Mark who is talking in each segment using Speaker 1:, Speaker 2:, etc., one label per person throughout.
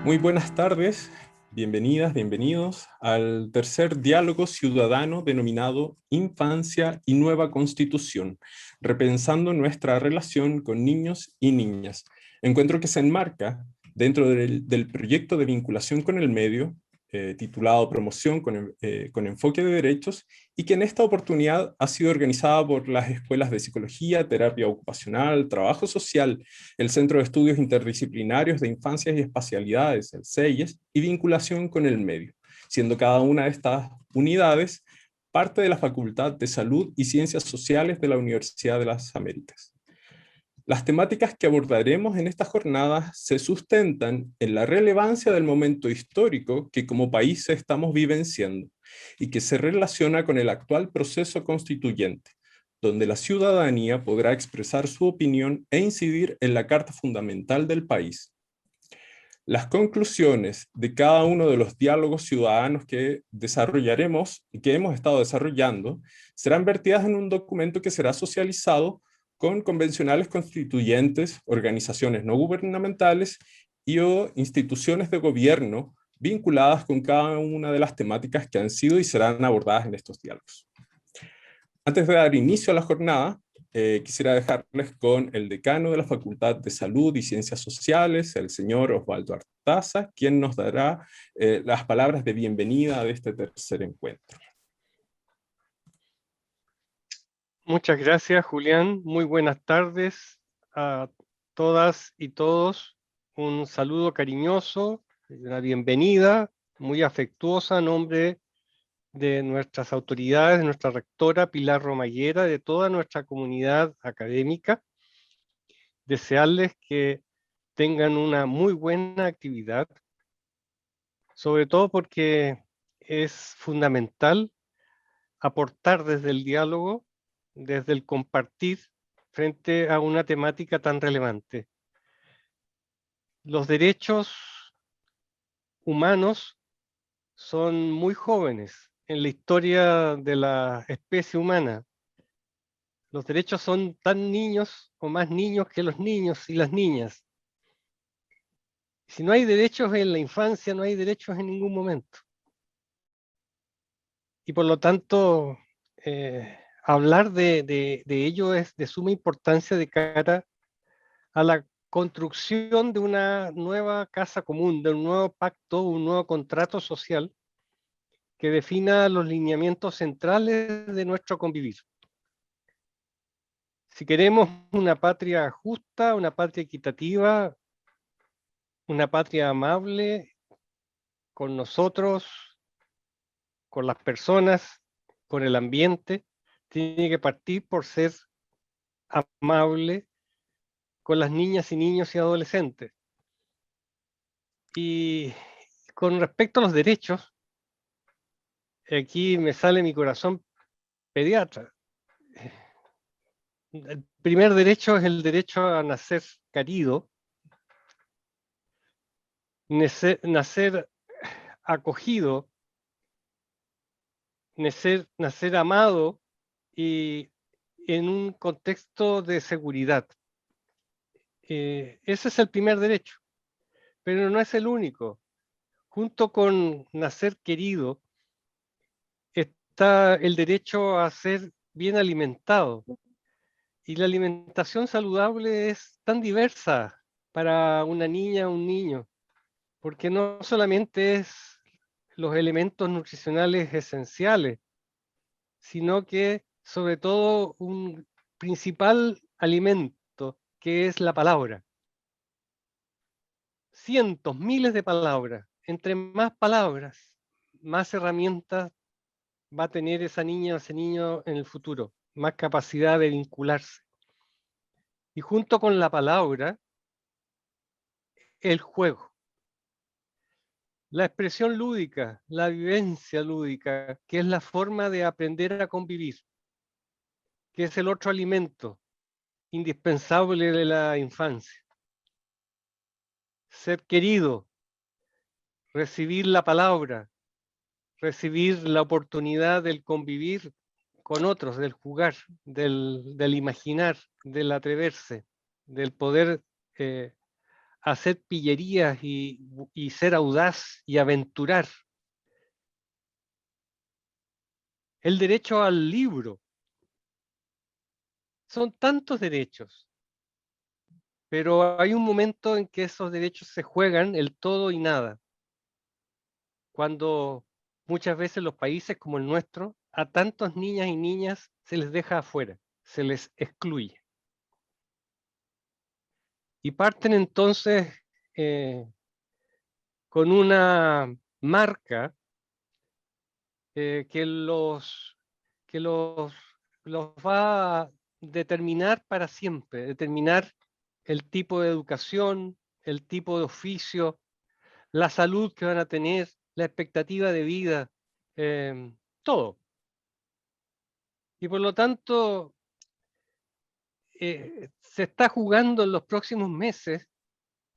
Speaker 1: Muy buenas tardes, bienvenidas, bienvenidos al tercer diálogo ciudadano denominado Infancia y Nueva Constitución, repensando nuestra relación con niños y niñas. Encuentro que se enmarca dentro del proyecto de vinculación con el medio, titulado Promoción con enfoque de derechos, y que en esta oportunidad ha sido organizada por las escuelas de psicología, terapia ocupacional, trabajo social, el Centro de Estudios Interdisciplinarios de Infancias y Espacialidades, el CEIES, y vinculación con el medio, siendo cada una de estas unidades parte de la Facultad de Salud y Ciencias Sociales de la Universidad de las Américas. Las temáticas que abordaremos en estas jornadas se sustentan en la relevancia del momento histórico que como país estamos vivenciando y que se relaciona con el actual proceso constituyente, donde la ciudadanía podrá expresar su opinión e incidir en la Carta Fundamental del país. Las conclusiones de cada uno de los diálogos ciudadanos que desarrollaremos y que hemos estado desarrollando serán vertidas en un documento que será socializado con convencionales constituyentes, organizaciones no gubernamentales y o instituciones de gobierno vinculadas con cada una de las temáticas que han sido y serán abordadas en estos diálogos. Antes de dar inicio a la jornada, quisiera dejarles con el decano de la Facultad de Salud y Ciencias Sociales, el señor Osvaldo Artaza, quien nos dará las palabras de bienvenida de este tercer encuentro.
Speaker 2: Muchas gracias, Julián. Muy buenas tardes a todas y todos. Un saludo cariñoso, una bienvenida muy afectuosa a nombre de nuestras autoridades, de nuestra rectora Pilar Romallera, de toda nuestra comunidad académica. Desearles que tengan una muy buena actividad, sobre todo porque es fundamental aportar desde el diálogo, desde el compartir, frente a una temática tan relevante. Los derechos humanos son muy jóvenes en la historia de la especie humana. Los derechos son tan niños o más niños que los niños y las niñas. Si no hay derechos en la infancia, no hay derechos en ningún momento. Y por lo tanto, hablar de ello es de suma importancia de cara a la construcción de una nueva casa común, de un nuevo pacto, un nuevo contrato social que defina los lineamientos centrales de nuestro convivir. Si queremos una patria justa, una patria equitativa, una patria amable con nosotros, con las personas, con el ambiente, tiene que partir por ser amable con las niñas y niños y adolescentes. Y con respecto a los derechos, aquí me sale mi corazón pediatra. El primer derecho es el derecho a nacer querido, nacer acogido, nacer amado y en un contexto de seguridad. Ese es el primer derecho, pero no es el único. Junto con nacer querido está el derecho a ser bien alimentado. Y la alimentación saludable es tan diversa para una niña o un niño, porque no solamente es los elementos nutricionales esenciales, sino que sobre todo un principal alimento, que es la palabra. Cientos, miles de palabras. Entre más palabras, más herramientas va a tener esa niña o ese niño en el futuro, más capacidad de vincularse. Y junto con la palabra, el juego. La expresión lúdica, la vivencia lúdica, que es la forma de aprender a convivir, que es el otro alimento indispensable de la infancia. Ser querido, recibir la palabra, recibir la oportunidad del convivir con otros, del jugar, del imaginar, del atreverse, del poder hacer pillerías y ser audaz y aventurar. El derecho al libro. Son tantos derechos, pero hay un momento en que esos derechos se juegan el todo y nada. Cuando muchas veces los países como el nuestro, a tantas niñas y niñas se les deja afuera, se les excluye. Y parten entonces con una marca que los va a determinar para siempre, determinar el tipo de educación, el tipo de oficio, la salud que van a tener, la expectativa de vida, todo. Y por lo tanto, se está jugando en los próximos meses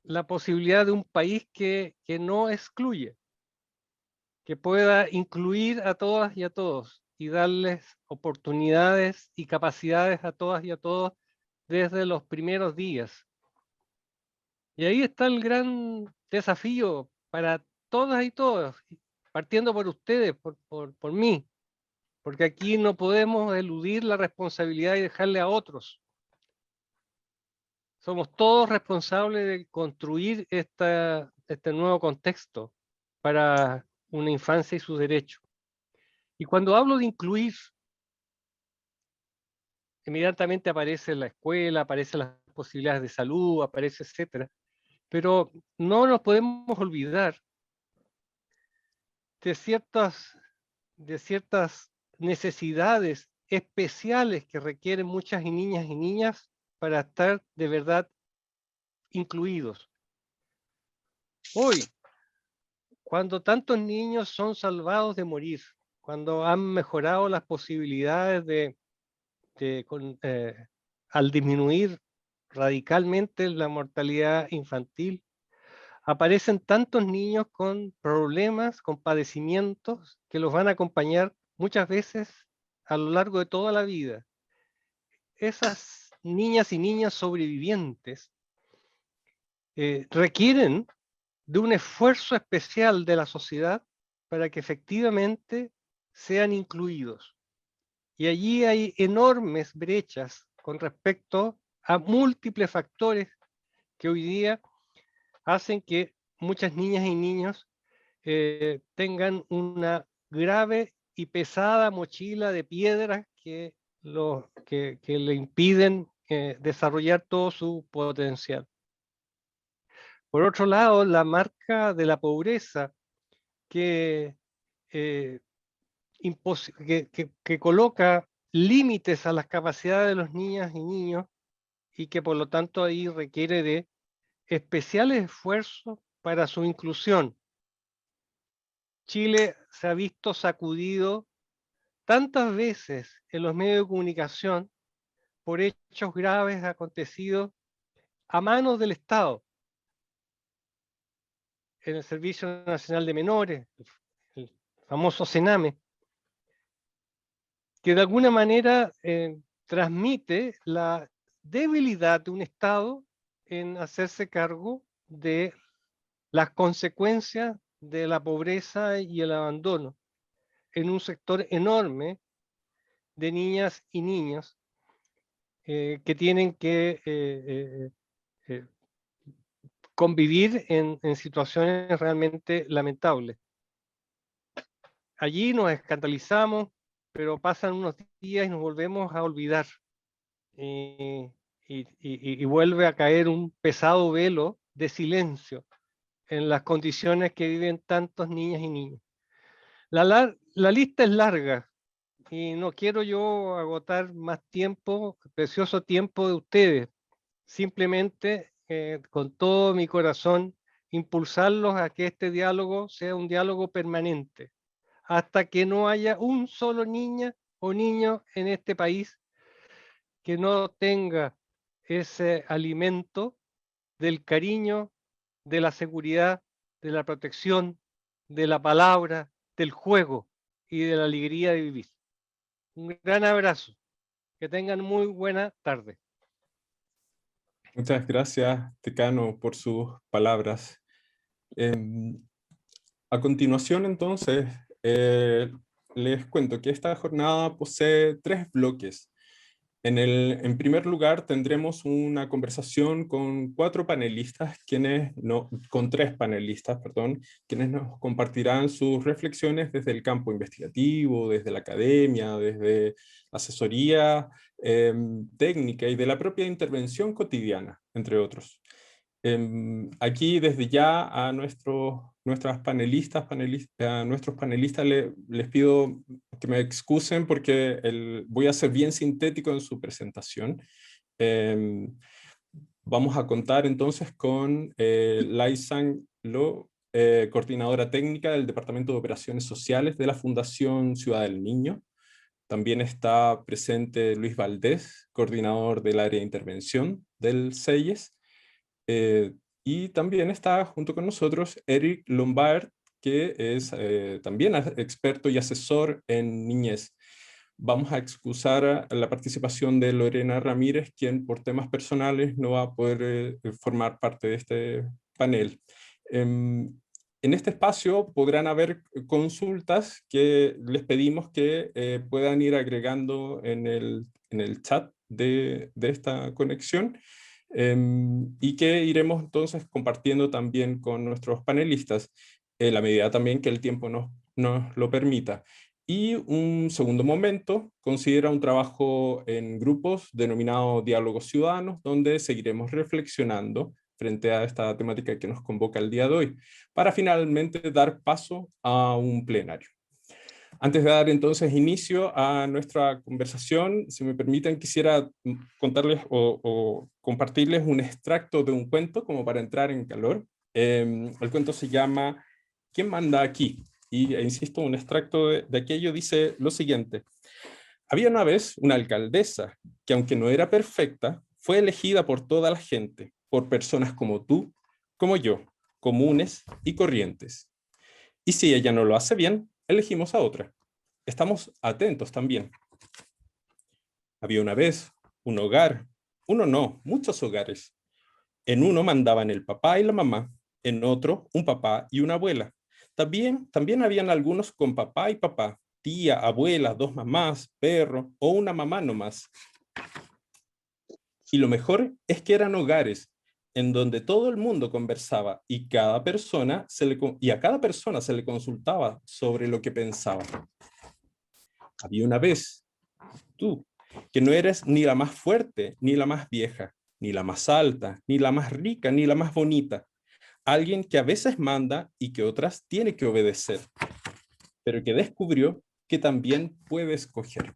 Speaker 2: la posibilidad de un país que no excluye, que pueda incluir a todas y a todos y darles oportunidades y capacidades a todas y a todos desde los primeros días. Y ahí está el gran desafío para todas y todos, partiendo por ustedes, por mí, porque aquí no podemos eludir la responsabilidad y dejarle a otros. Somos todos responsables de construir este nuevo contexto para una infancia y sus derechos. Y cuando hablo de incluir, inmediatamente aparece la escuela, aparecen las posibilidades de salud, aparece etcétera. Pero no nos podemos olvidar de ciertas necesidades especiales que requieren muchas niñas y niñas para estar de verdad incluidos. Hoy, cuando tantos niños son salvados de morir, cuando han mejorado las posibilidades al disminuir radicalmente la mortalidad infantil, aparecen tantos niños con problemas, con padecimientos que los van a acompañar muchas veces a lo largo de toda la vida. Esas niñas y niños sobrevivientes requieren de un esfuerzo especial de la sociedad para que efectivamente sean incluidos. Y allí hay enormes brechas con respecto a múltiples factores que hoy día hacen que muchas niñas y niños tengan una grave y pesada mochila de piedras que le impiden desarrollar todo su potencial. Por otro lado, la marca de la pobreza que, que coloca límites a las capacidades de los niñas y niños y que por lo tanto ahí requiere de especiales esfuerzos para su inclusión. Chile se ha visto sacudido tantas veces en los medios de comunicación por hechos graves acontecidos a manos del Estado, en el Servicio Nacional de Menores, el famoso CENAME, que de alguna manera transmite la debilidad de un Estado en hacerse cargo de las consecuencias de la pobreza y el abandono en un sector enorme de niñas y niños que tienen que convivir en situaciones realmente lamentables. Allí nos escandalizamos, pero pasan unos días y nos volvemos a olvidar. Y vuelve a caer un pesado velo de silencio en las condiciones que viven tantos niñas y niños. La lista es larga y no quiero yo agotar más tiempo, precioso tiempo de ustedes. Simplemente, con todo mi corazón, impulsarlos a que este diálogo sea un diálogo permanente, hasta que no haya un solo niña o niño en este país que no tenga ese alimento del cariño, de la seguridad, de la protección, de la palabra, del juego y de la alegría de vivir. Un gran abrazo. Que tengan muy buena tarde.
Speaker 1: Muchas gracias, decano, por sus palabras. Em, a continuación, entonces, les cuento que esta jornada posee 3 bloques. En primer lugar, tendremos una conversación con 4 panelistas, con 3 panelistas, perdón, quienes nos compartirán sus reflexiones desde el campo investigativo, desde la academia, desde asesoría técnica y de la propia intervención cotidiana, entre otros. Aquí desde ya a nuestros panelistas les pido que me excusen porque voy a ser bien sintético en su presentación. Em, Vamos a contar entonces con Lai Sang Lo, coordinadora técnica del Departamento de Operaciones Sociales de la Fundación Ciudad del Niño. También está presente Luis Valdés, coordinador del área de intervención del CEIES. Eh, y también está junto con nosotros Eric Lombard, que es también experto y asesor en niñez. Vamos a excusar la participación de Lorena Ramírez, quien por temas personales no va a poder formar parte de este panel. En este espacio podrán haber consultas que les pedimos que puedan ir agregando en el chat de esta conexión. Y que iremos entonces compartiendo también con nuestros panelistas, en la medida también que el tiempo nos lo permita. Y un segundo momento considera un trabajo en grupos denominado Diálogos Ciudadanos, donde seguiremos reflexionando frente a esta temática que nos convoca el día de hoy, para finalmente dar paso a un plenario. Antes de dar entonces inicio a nuestra conversación, si me permiten, quisiera contarles o compartirles un extracto de un cuento como para entrar en calor. El cuento se llama ¿Quién manda aquí? Y insisto, un extracto de aquello dice lo siguiente. Había una vez una alcaldesa que, aunque no era perfecta, fue elegida por toda la gente, por personas como tú, como yo, comunes y corrientes. Y si ella no lo hace bien, elegimos a otra. Estamos atentos también. Había una vez un hogar, uno no, muchos hogares. En uno mandaban el papá y la mamá, en otro un papá y una abuela. También habían algunos con papá y papá, tía, abuela, 2 mamás, perro o una mamá nomás. Y lo mejor es que eran hogares en donde todo el mundo conversaba y a cada persona se le consultaba sobre lo que pensaba. Había una vez tú, que no eres ni la más fuerte, ni la más vieja, ni la más alta, ni la más rica, ni la más bonita. Alguien que a veces manda y que otras tiene que obedecer, pero que descubrió que también puede escoger.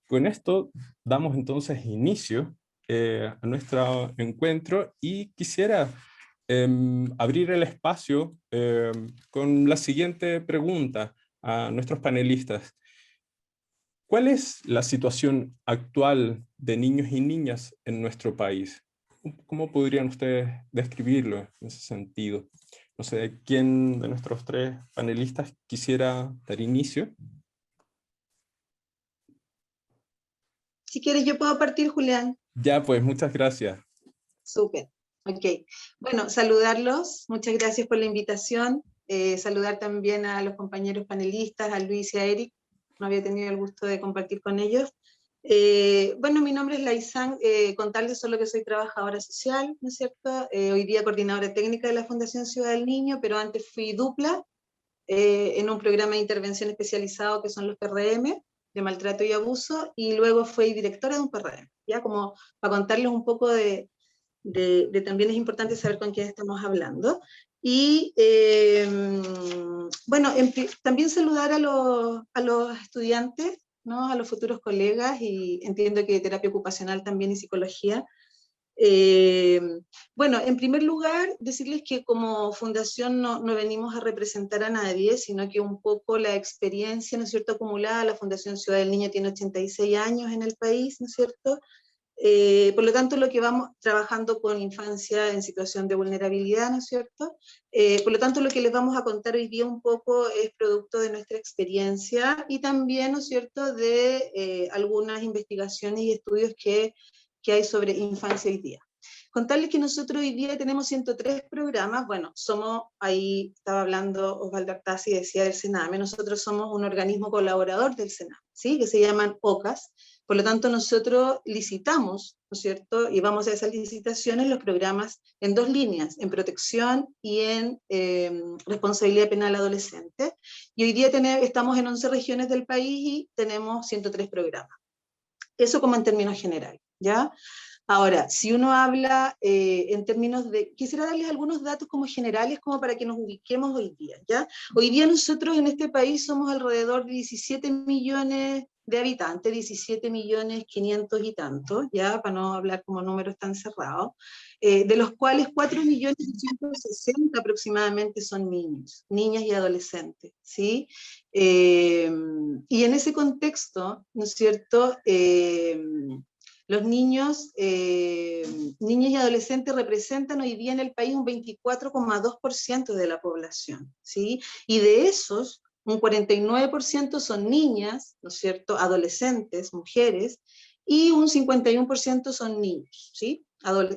Speaker 1: Con esto damos entonces inicio a nuestro encuentro y quisiera abrir el espacio con la siguiente pregunta a nuestros panelistas. ¿Cuál es la situación actual de niños y niñas en nuestro país? ¿Cómo podrían ustedes describirlo en ese sentido? No sé, ¿quién de nuestros 3 panelistas quisiera dar inicio?
Speaker 3: Si quieres, yo puedo partir, Julián.
Speaker 1: Ya, pues, muchas gracias.
Speaker 3: Súper. Ok. Bueno, saludarlos. Muchas gracias por la invitación. Saludar también a los compañeros panelistas, a Luis y a Eric. No había tenido el gusto de compartir con ellos. Bueno, mi nombre es Laizán. Contarles solo que soy trabajadora social, ¿no es cierto? Hoy día coordinadora técnica de la Fundación Ciudad del Niño, pero antes fui dupla en un programa de intervención especializado que son los PRM, de maltrato y abuso, y luego fui directora de un PRM, ya como para contarles un poco también es importante saber con quién estamos hablando. Y bueno, también saludar a los estudiantes, ¿no? A los futuros colegas, y entiendo que terapia ocupacional también y psicología. Bueno, en primer lugar, decirles que como fundación no venimos a representar a nadie, sino que un poco la experiencia, ¿no es cierto?, acumulada. La Fundación Ciudad del Niño tiene 86 años en el país, ¿no es cierto? Por lo tanto, lo que vamos trabajando con infancia en situación de vulnerabilidad, ¿no es cierto? Por lo tanto, lo que les vamos a contar hoy día un poco es producto de nuestra experiencia y también, ¿no es cierto?, de algunas investigaciones y estudios que que hay sobre infancia hoy día. Contarles que nosotros hoy día tenemos 103 programas, bueno, ahí estaba hablando Osvaldo Artasi, decía del Sename, nosotros somos un organismo colaborador del Sename, ¿sí? Que se llaman OCAS, por lo tanto nosotros licitamos, ¿no es cierto? Y vamos a esas licitaciones los programas en 2 líneas, en protección y en responsabilidad penal adolescente, y hoy día estamos en 11 regiones del país y tenemos 103 programas. Eso como en términos generales, ¿ya? Ahora, si uno habla en términos de... Quisiera darles algunos datos como generales, como para que nos ubiquemos hoy día, ¿ya? Hoy día nosotros en este país somos alrededor de 17 millones de habitantes, 17 millones 500 y tantos, ¿ya? Para no hablar como números tan cerrados, de los cuales 4 millones 160 aproximadamente son niños, niñas y adolescentes, ¿sí? Y en ese contexto, ¿no es cierto?, los niños, niñas y adolescentes representan hoy día en el país un 24,2% de la población, ¿sí? Y de esos, un 49% son niñas, ¿no es cierto?, adolescentes, mujeres, y un 51% son niños, ¿sí?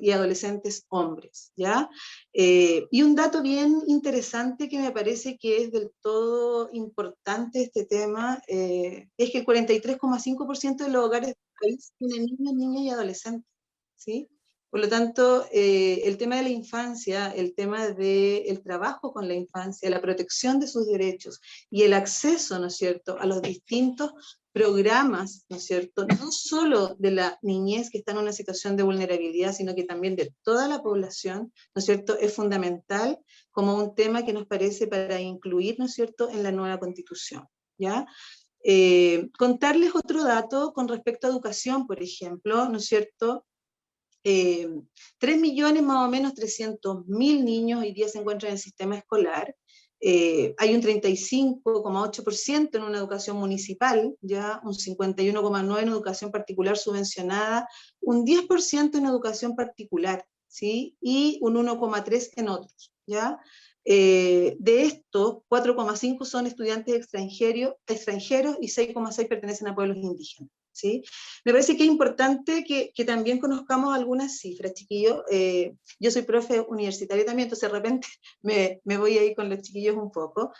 Speaker 3: Y adolescentes hombres, ¿ya? Y un dato bien interesante que me parece que es del todo importante este tema, es que el 43,5% de los hogares del país tienen niños, niñas y adolescentes, ¿sí? Por lo tanto, el tema de la infancia, el tema del trabajo con la infancia, la protección de sus derechos y el acceso, ¿no es cierto?, a los distintos programas, ¿no es cierto?, no solo de la niñez que está en una situación de vulnerabilidad, sino que también de toda la población, ¿no es cierto?, es fundamental como un tema que nos parece para incluir, ¿no es cierto?, en la nueva Constitución, ¿ya? Contarles otro dato con respecto a educación, por ejemplo, ¿no es cierto?, 3 millones más o menos 300.000 niños hoy día se encuentran en el sistema escolar. Hay un 35,8% en una educación municipal, ya un 51,9% en educación particular subvencionada, un 10% en educación particular, ¿sí? Y un 1,3% en otros, ¿ya? De estos, 4,5 son estudiantes extranjeros y 6,6 pertenecen a pueblos indígenas, ¿sí? Me parece que es importante que también conozcamos algunas cifras, chiquillos. Yo soy profe universitaria también, entonces de repente me voy a ir con los chiquillos un poco,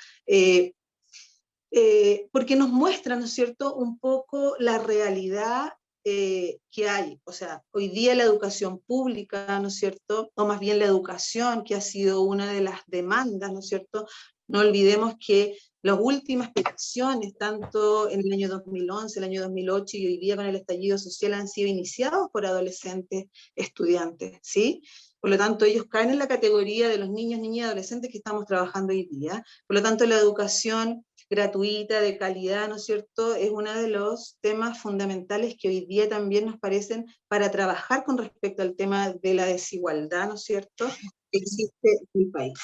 Speaker 3: porque nos muestra, ¿no es cierto?, un poco la realidad que hay. O sea, hoy día la educación pública, ¿no es cierto?, o más bien la educación, que ha sido una de las demandas, ¿no es cierto?, no olvidemos que las últimas peticiones, tanto en el año 2011, el año 2008 y hoy día con el estallido social, han sido iniciados por adolescentes estudiantes, ¿sí? Por lo tanto, ellos caen en la categoría de los niños, niñas y adolescentes que estamos trabajando hoy día. Por lo tanto, la educación gratuita, de calidad, ¿no es cierto?, es uno de los temas fundamentales que hoy día también nos parecen para trabajar con respecto al tema de la desigualdad, ¿no es cierto?, que existe en el país.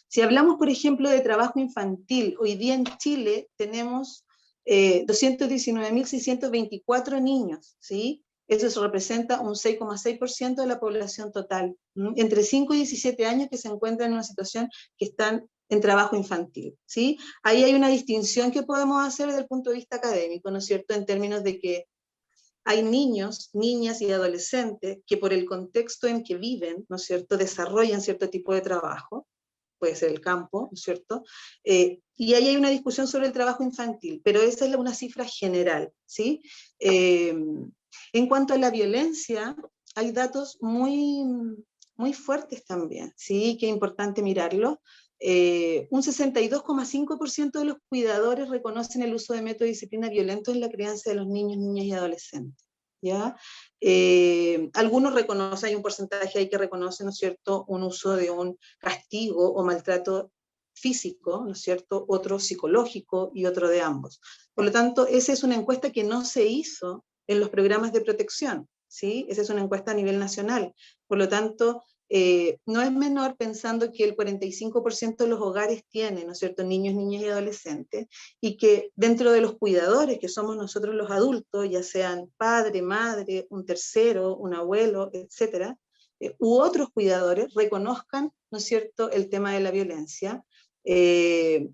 Speaker 3: Si hablamos, por ejemplo, de trabajo infantil, hoy día en Chile tenemos 219.624 niños, ¿sí? Eso representa un 6,6% de la población total, entre 5 y 17 años que se encuentran en una situación que están en trabajo infantil, ¿sí? Ahí hay una distinción que podemos hacer desde el punto de vista académico, ¿no es cierto?, en términos de que hay niños, niñas y adolescentes que por el contexto en que viven, ¿no es cierto?, desarrollan cierto tipo de trabajo, puede ser el campo, ¿no es cierto? Y ahí hay una discusión sobre el trabajo infantil, pero esa es una cifra general, ¿sí? En cuanto a la violencia, hay datos muy, muy fuertes también, ¿sí? Que es importante mirarlo. Un 62,5% de los cuidadores reconocen el uso de métodos de disciplina violentos en la crianza de los niños, niñas y adolescentes, ¿ya? Algunos reconocen, hay un porcentaje ahí que reconoce, ¿no es cierto?, un uso de un castigo o maltrato físico, ¿no es cierto?, otro psicológico y otro de ambos. Por lo tanto, esa es una encuesta que no se hizo en los programas de protección, ¿sí? Esa es una encuesta a nivel nacional. Por lo tanto, no es menor pensando que el 45% de los hogares tienen, ¿no es cierto?, niños, niñas y adolescentes, y que dentro de los cuidadores, que somos nosotros los adultos, ya sean padre, madre, un tercero, un abuelo, etcétera, u otros cuidadores, reconozcan, ¿no es cierto?, el tema de la violencia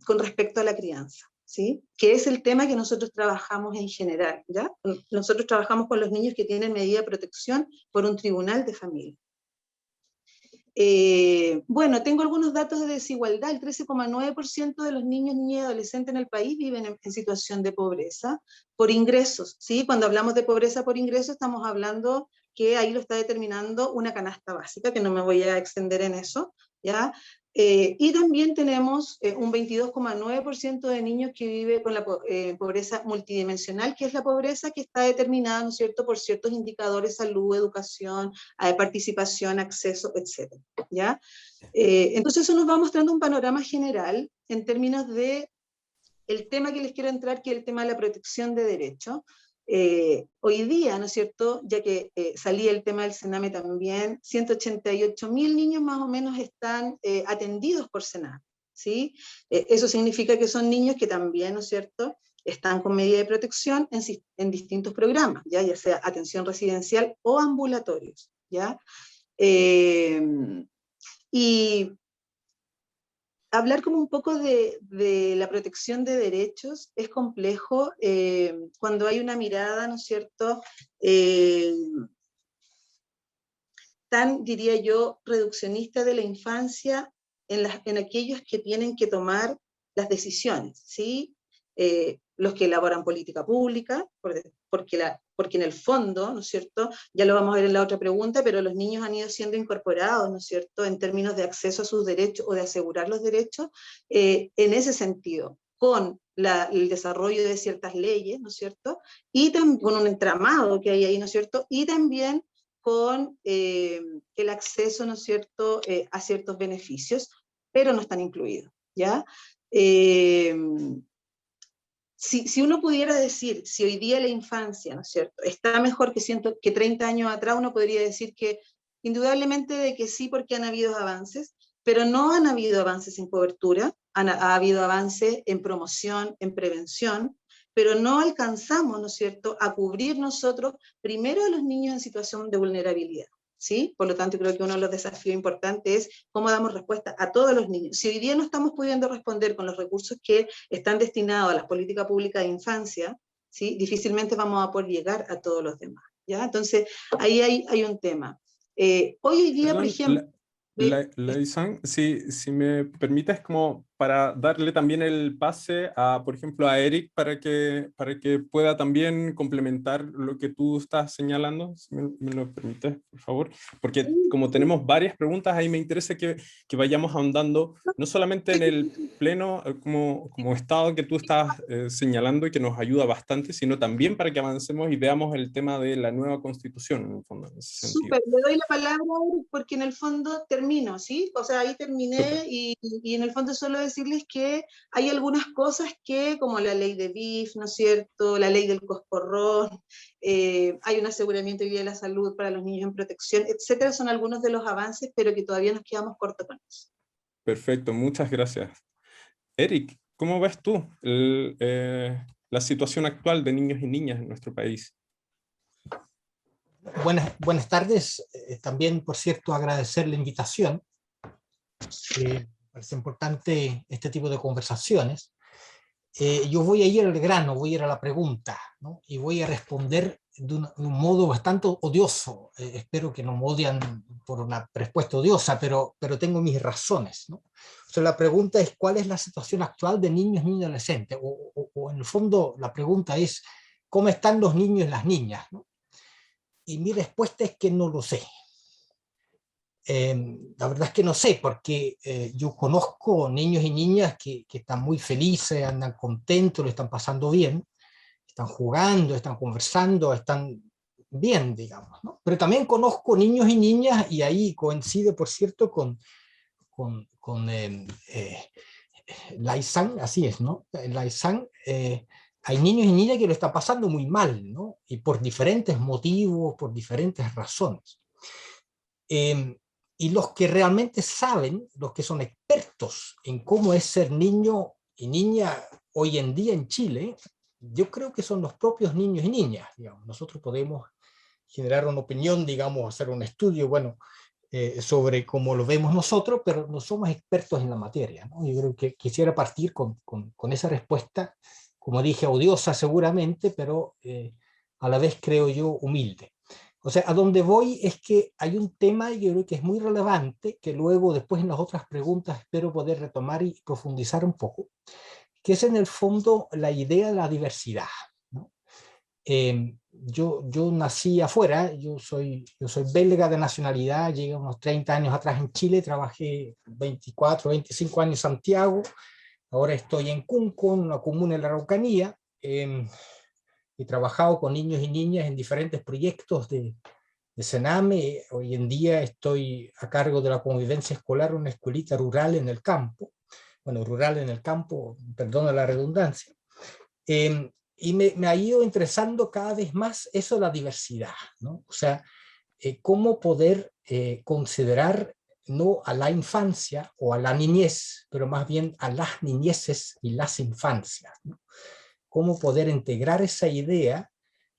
Speaker 3: con respecto a la crianza, ¿sí? Que es el tema que nosotros trabajamos en general, ¿ya? Nosotros trabajamos con los niños que tienen medida de protección por un tribunal de familia. Bueno, tengo algunos datos de desigualdad. El 13,9% de los niños, niñas y adolescentes en el país viven en situación de pobreza por ingresos, ¿sí? Cuando hablamos de pobreza por ingresos estamos hablando que ahí lo está determinando una canasta básica, que no me voy a extender en eso, ¿ya? Y también tenemos un 22,9% de niños que vive con la pobreza multidimensional, que es la pobreza que está determinada, ¿no es cierto?, por ciertos indicadores, salud, educación, participación, acceso, etc. ¿Ya? Entonces eso nos va mostrando un panorama general en términos de el tema que les quiero entrar, que es el tema de la protección de derechos. Hoy día, ¿no es cierto?, ya que salía el tema del Sename también, 188.000 niños más o menos están atendidos por Sename, ¿sí? Eso significa que son niños que también, ¿no es cierto?, están con medida de protección en distintos programas, ya sea atención residencial o ambulatorios, ¿ya? Y hablar como un poco de la protección de derechos es complejo cuando hay una mirada, ¿no es cierto?, tan, diría yo, reduccionista de la infancia en aquellos que tienen que tomar las decisiones, ¿sí? Los que elaboran política pública, porque en el fondo, ¿no es cierto?, ya lo vamos a ver en la otra pregunta, pero los niños han ido siendo incorporados, ¿no es cierto?, en términos de acceso a sus derechos o de asegurar los derechos, en ese sentido, con el desarrollo de ciertas leyes, ¿no es cierto?, y también con un entramado que hay ahí, ¿no es cierto?, y también con el acceso, ¿no es cierto?, a ciertos beneficios, pero no están incluidos, ¿ya? Si uno pudiera decir, si hoy día la infancia, ¿no es cierto?, está mejor que 30 años atrás, uno podría decir que indudablemente de que sí, porque han habido avances, pero no han habido avances en cobertura, ha habido avances en promoción, en prevención, pero no alcanzamos, ¿no es cierto?, a cubrir nosotros primero a los niños en situación de vulnerabilidad, ¿sí? Por lo tanto, creo que uno de los desafíos importantes es cómo damos respuesta a todos los niños. Si hoy día no estamos pudiendo responder con los recursos que están destinados a las políticas públicas de infancia, ¿sí?, difícilmente vamos a poder llegar a todos los demás, ¿ya? Entonces, ahí hay un tema. Hoy día, por
Speaker 1: Perdón,
Speaker 3: ejemplo...
Speaker 1: Isan, si me permites, como para darle también el pase a, por ejemplo, a Eric para que pueda también complementar lo que tú estás señalando, si me lo permites, por favor, porque como tenemos varias preguntas, ahí me interesa que vayamos ahondando, no solamente en el pleno como estado que tú estás señalando y que nos ayuda bastante, sino también para que avancemos y veamos el tema de la nueva constitución, en el fondo, en ese sentido.
Speaker 3: Súper, le doy la palabra porque en el fondo termino, ¿sí? O sea, ahí terminé y en el fondo solo decirles que hay algunas cosas que, como la ley de BIF, ¿no es cierto?, la ley del coscorrón, hay un aseguramiento de la salud para los niños en protección, etcétera, son algunos de los avances, pero que todavía nos quedamos cortos con eso.
Speaker 1: Perfecto, muchas gracias. Eric, ¿cómo ves tú la situación actual de niños y niñas en nuestro país?
Speaker 4: Buenas tardes. También, por cierto, agradecer la invitación. Parece importante este tipo de conversaciones. Yo voy a ir al grano, voy a ir a la pregunta, ¿no? Y voy a responder de un modo bastante odioso. Espero que no me odian por una respuesta odiosa, pero tengo mis razones, ¿no? O sea, la pregunta es: ¿cuál es la situación actual de niños, niñas y adolescentes? O en el fondo la pregunta es: ¿cómo están los niños y las niñas, ¿no? Y mi respuesta es que no lo sé. La verdad es que no sé, porque yo conozco niños y niñas que están muy felices, andan contentos, lo están pasando bien, están jugando, están conversando, están bien, digamos, ¿no? Pero también conozco niños y niñas, y ahí coincide, por cierto, con Laisan, así es, ¿no? Laisan, hay niños y niñas que lo están pasando muy mal, ¿no? Y por diferentes motivos, por diferentes razones. Y los que realmente saben, los que son expertos en cómo es ser niño y niña hoy en día en Chile, yo creo que son los propios niños y niñas, digamos. Nosotros podemos generar una opinión, digamos, hacer un estudio, bueno, sobre cómo lo vemos nosotros, pero no somos expertos en la materia, ¿no? Yo creo que quisiera partir con esa respuesta, como dije, odiosa seguramente, pero a la vez creo yo humilde. O sea, a donde voy es que hay un tema, yo creo que es muy relevante, que luego después en las otras preguntas espero poder retomar y profundizar un poco, que es en el fondo la idea de la diversidad, ¿no? Yo nací afuera, yo soy belga de nacionalidad, llegué unos 30 años atrás en Chile, trabajé 24, 25 años en Santiago, ahora estoy en Cunco, en una comuna en la Araucanía. He trabajado con niños y niñas en diferentes proyectos de Sename. Hoy en día estoy a cargo de la convivencia escolar, una escuelita rural en el campo, bueno, rural en el campo, perdona la redundancia. Y me ha ido interesando cada vez más eso de la diversidad, ¿no? O sea, cómo poder considerar no a la infancia o a la niñez, pero más bien a las niñeces y las infancias, ¿no? Cómo poder integrar esa idea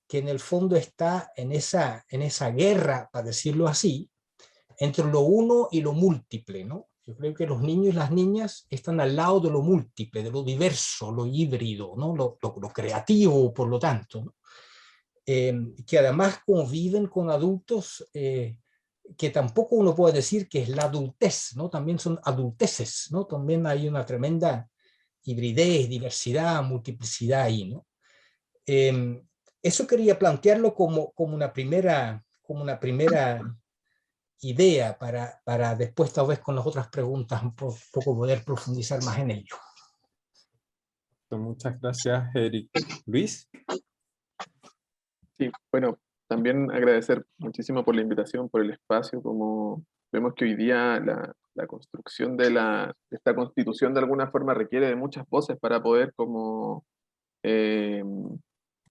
Speaker 4: que en el fondo está en esa guerra, para decirlo así, entre lo uno y lo múltiple, ¿no? Yo creo que los niños y las niñas están al lado de lo múltiple, de lo diverso, lo híbrido, ¿no? Lo creativo, por lo tanto, ¿no? Que además conviven con adultos que tampoco uno puede decir que es la adultez, ¿no? También son adulteces, ¿no? También hay una tremenda hibridez, diversidad, multiplicidad ahí, ¿no? Eso quería plantearlo como una primera idea para después tal vez con las otras preguntas un poco poder profundizar más en ello.
Speaker 1: Muchas gracias, Eric. Luis.
Speaker 5: Sí, bueno, también agradecer muchísimo por la invitación, por el espacio. Como vemos que hoy día la construcción de esta constitución de alguna forma requiere de muchas voces para poder eh,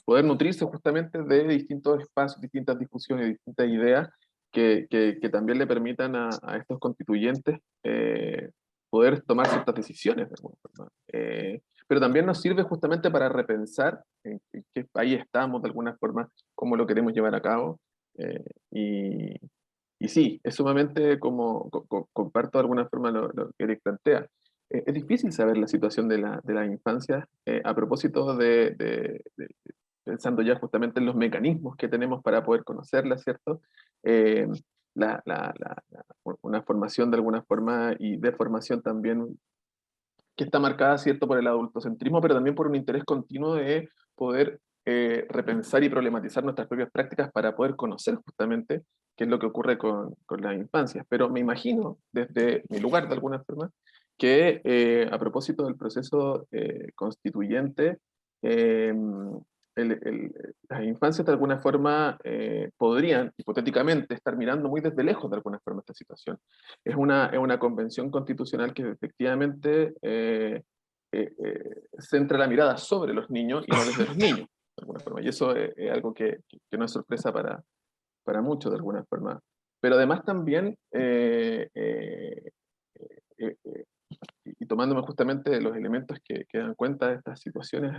Speaker 5: poder nutrirse justamente de distintos espacios, distintas discusiones, distintas ideas que también le permitan a estos constituyentes poder tomar ciertas decisiones de alguna forma. Pero también nos sirve justamente para repensar en qué país estamos de alguna forma, cómo lo queremos llevar a cabo. eh, y, y sí, es sumamente comparto de alguna forma lo que Eric plantea. Es difícil saber la situación de la infancia a propósito pensando ya justamente en los mecanismos que tenemos para poder conocerla, ¿cierto? Eh, una formación de alguna forma y de formación también que está marcada, ¿cierto?, por el adultocentrismo, pero también por un interés continuo de poder repensar y problematizar nuestras propias prácticas para poder conocer justamente qué es lo que ocurre con las infancias. Pero me imagino, desde mi lugar de alguna forma, que a propósito del proceso constituyente, eh, las infancias de alguna forma podrían, hipotéticamente, estar mirando muy desde lejos de alguna forma esta situación. Es una convención constitucional que efectivamente centra la mirada sobre los niños y no desde los niños, de alguna forma. Y eso es algo que no es sorpresa para muchos, de alguna forma. Pero además también, y tomándome justamente de los elementos que dan cuenta de estas situaciones,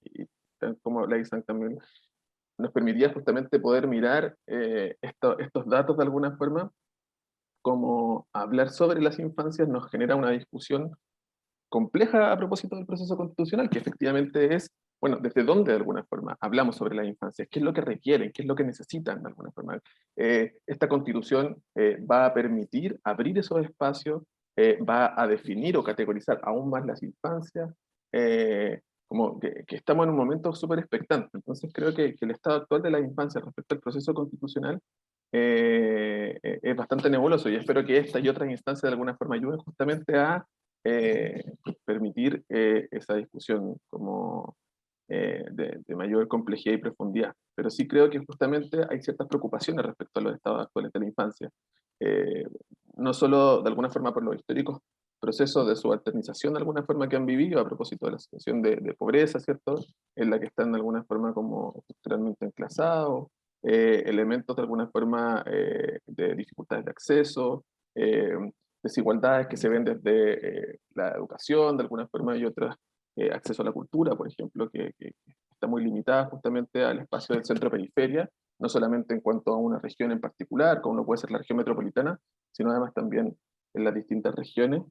Speaker 5: y como Leisan también nos permitía justamente poder mirar estos datos de alguna forma, como hablar sobre las infancias nos genera una discusión compleja a propósito del proceso constitucional, que efectivamente es, bueno, desde dónde de alguna forma hablamos sobre las infancias, qué es lo que requieren, qué es lo que necesitan de alguna forma. Esta constitución va a permitir abrir esos espacios, va a definir o categorizar aún más las infancias, como que estamos en un momento súper expectante. Entonces creo que el estado actual de las infancias respecto al proceso constitucional es bastante nebuloso, y espero que esta y otras instancias de alguna forma ayuden justamente a permitir esa discusión como de mayor complejidad y profundidad. Pero sí creo que justamente hay ciertas preocupaciones respecto a los estados actuales de la infancia. Eh, no solo de alguna forma por los históricos procesos de subalternización de alguna forma que han vivido a propósito de la situación de pobreza, ¿cierto? En la que están de alguna forma como estructuralmente enclasados, elementos de alguna forma de dificultades de acceso, desigualdades que se ven desde la educación de alguna forma y otras, acceso a la cultura, por ejemplo, que está muy limitada justamente al espacio del centro-periferia, no solamente en cuanto a una región en particular, como lo puede ser la región metropolitana, sino además también en las distintas regiones.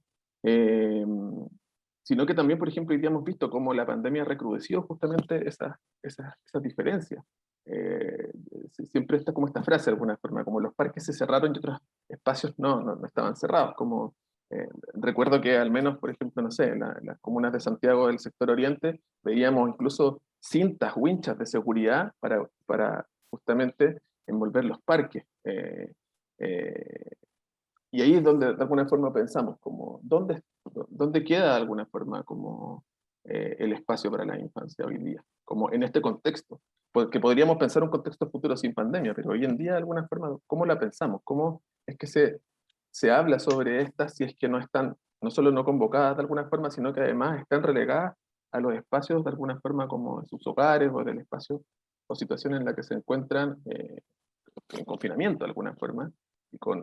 Speaker 5: Sino que también, por ejemplo, hoy día hemos visto cómo la pandemia recrudeció justamente esas diferencias. Siempre está como esta frase de alguna forma, como los parques se cerraron y otros espacios no estaban cerrados, como recuerdo que al menos, por ejemplo, no sé, en las comunas de Santiago del sector oriente, veíamos incluso cintas, winchas de seguridad para justamente envolver los parques. Y ahí es donde de alguna forma pensamos, como, ¿dónde queda de alguna forma como el espacio para la infancia hoy día? Como en este contexto, porque podríamos pensar un contexto futuro sin pandemia, pero hoy en día de alguna forma, ¿cómo la pensamos? ¿Cómo es que se habla sobre estas si es que no están, no solo no convocadas de alguna forma, sino que además están relegadas a los espacios de alguna forma como en sus hogares o del espacio o situación en la que se encuentran en confinamiento de alguna forma?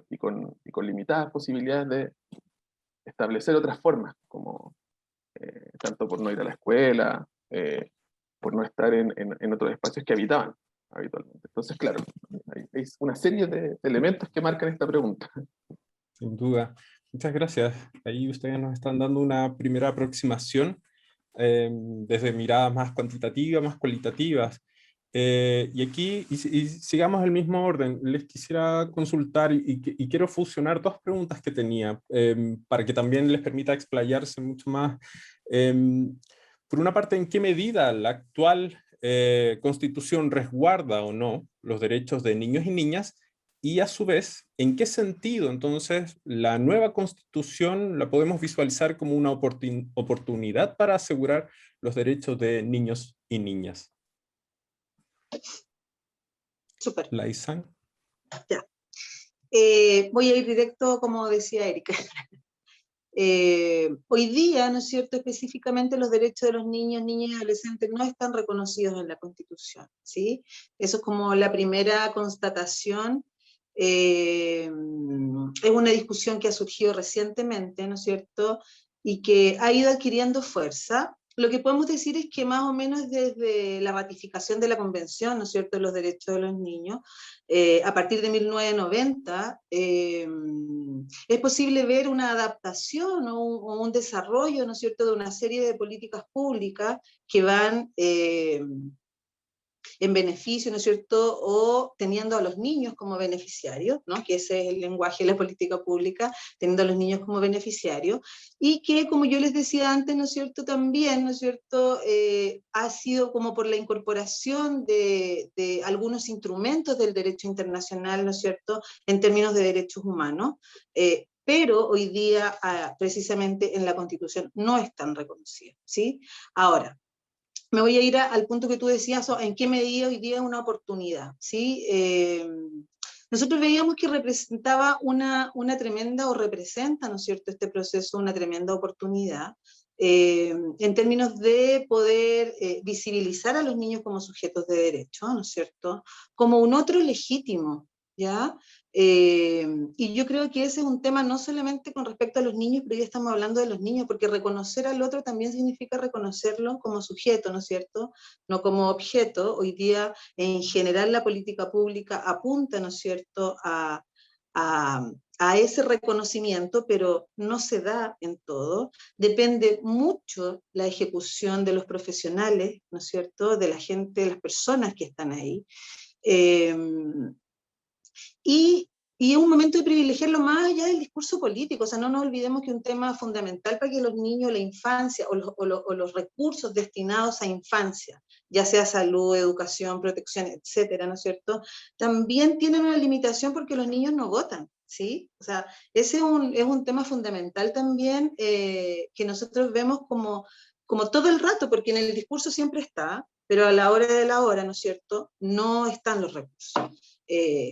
Speaker 5: Y con limitadas posibilidades de establecer otras formas, como tanto por no ir a la escuela, por no estar en otros espacios que habitaban habitualmente. Entonces, claro, hay una serie de elementos que marcan esta pregunta.
Speaker 1: Sin duda. Muchas gracias. Ahí ustedes nos están dando una primera aproximación desde miradas más cuantitativas, más cualitativas. Y aquí, y sigamos el mismo orden, les quisiera consultar y quiero fusionar dos preguntas que tenía para que también les permita explayarse mucho más. Por una parte, ¿en qué medida la actual Constitución resguarda o no los derechos de niños y niñas? Y a su vez, ¿en qué sentido entonces la nueva Constitución la podemos visualizar como una oportunidad para asegurar los derechos de niños y niñas?
Speaker 3: Súper.
Speaker 1: Laysan.
Speaker 3: Ya. Voy a ir directo, como decía Erika. Hoy día, ¿no es cierto?, específicamente los derechos de los niños, niñas y adolescentes no están reconocidos en la Constitución, ¿sí? Eso es como la primera constatación. Es una discusión que ha surgido recientemente, ¿no es cierto?, y que ha ido adquiriendo fuerza. Lo que podemos decir es que más o menos desde la ratificación de la Convención, ¿no es cierto?, de los derechos de los niños, a partir de 1990, es posible ver una adaptación o un desarrollo, ¿no es cierto?, de una serie de políticas públicas que van en beneficio, ¿no es cierto?, o teniendo a los niños como beneficiarios, ¿no?, que ese es el lenguaje de la política pública, teniendo a los niños como beneficiarios, y que, como yo les decía antes, ¿no es cierto?, también, ¿no es cierto?, ha sido como por la incorporación de algunos instrumentos del derecho internacional, ¿no es cierto?, en términos de derechos humanos, pero hoy día, precisamente en la Constitución, no están reconocidos, ¿sí? Ahora, me voy a ir al punto que tú decías, en qué medida hoy día es una oportunidad, ¿sí? Nosotros veíamos que representaba una tremenda, o representa, ¿no es cierto?, este proceso, una tremenda oportunidad, en términos de poder visibilizar a los niños como sujetos de derecho, ¿no es cierto?, como un otro legítimo, ¿ya? Y yo creo que ese es un tema no solamente con respecto a los niños, pero ya estamos hablando de los niños, porque reconocer al otro también significa reconocerlo como sujeto, ¿no es cierto?, no como objeto. Hoy día, en general, la política pública apunta, ¿no es cierto?, a ese reconocimiento, pero no se da en todo. Depende mucho la ejecución de los profesionales, ¿no es cierto?, de la gente, de las personas que están ahí. Y es un momento de privilegiarlo más allá del discurso político. O sea, no nos olvidemos que un tema fundamental para que los niños, la infancia, o los recursos destinados a infancia, ya sea salud, educación, protección, etcétera, ¿no es cierto?, también tienen una limitación porque los niños no votan, ¿sí? O sea, ese es un tema fundamental también, que nosotros vemos como todo el rato, porque en el discurso siempre está, pero a la hora de la hora, ¿no es cierto?, no están los recursos.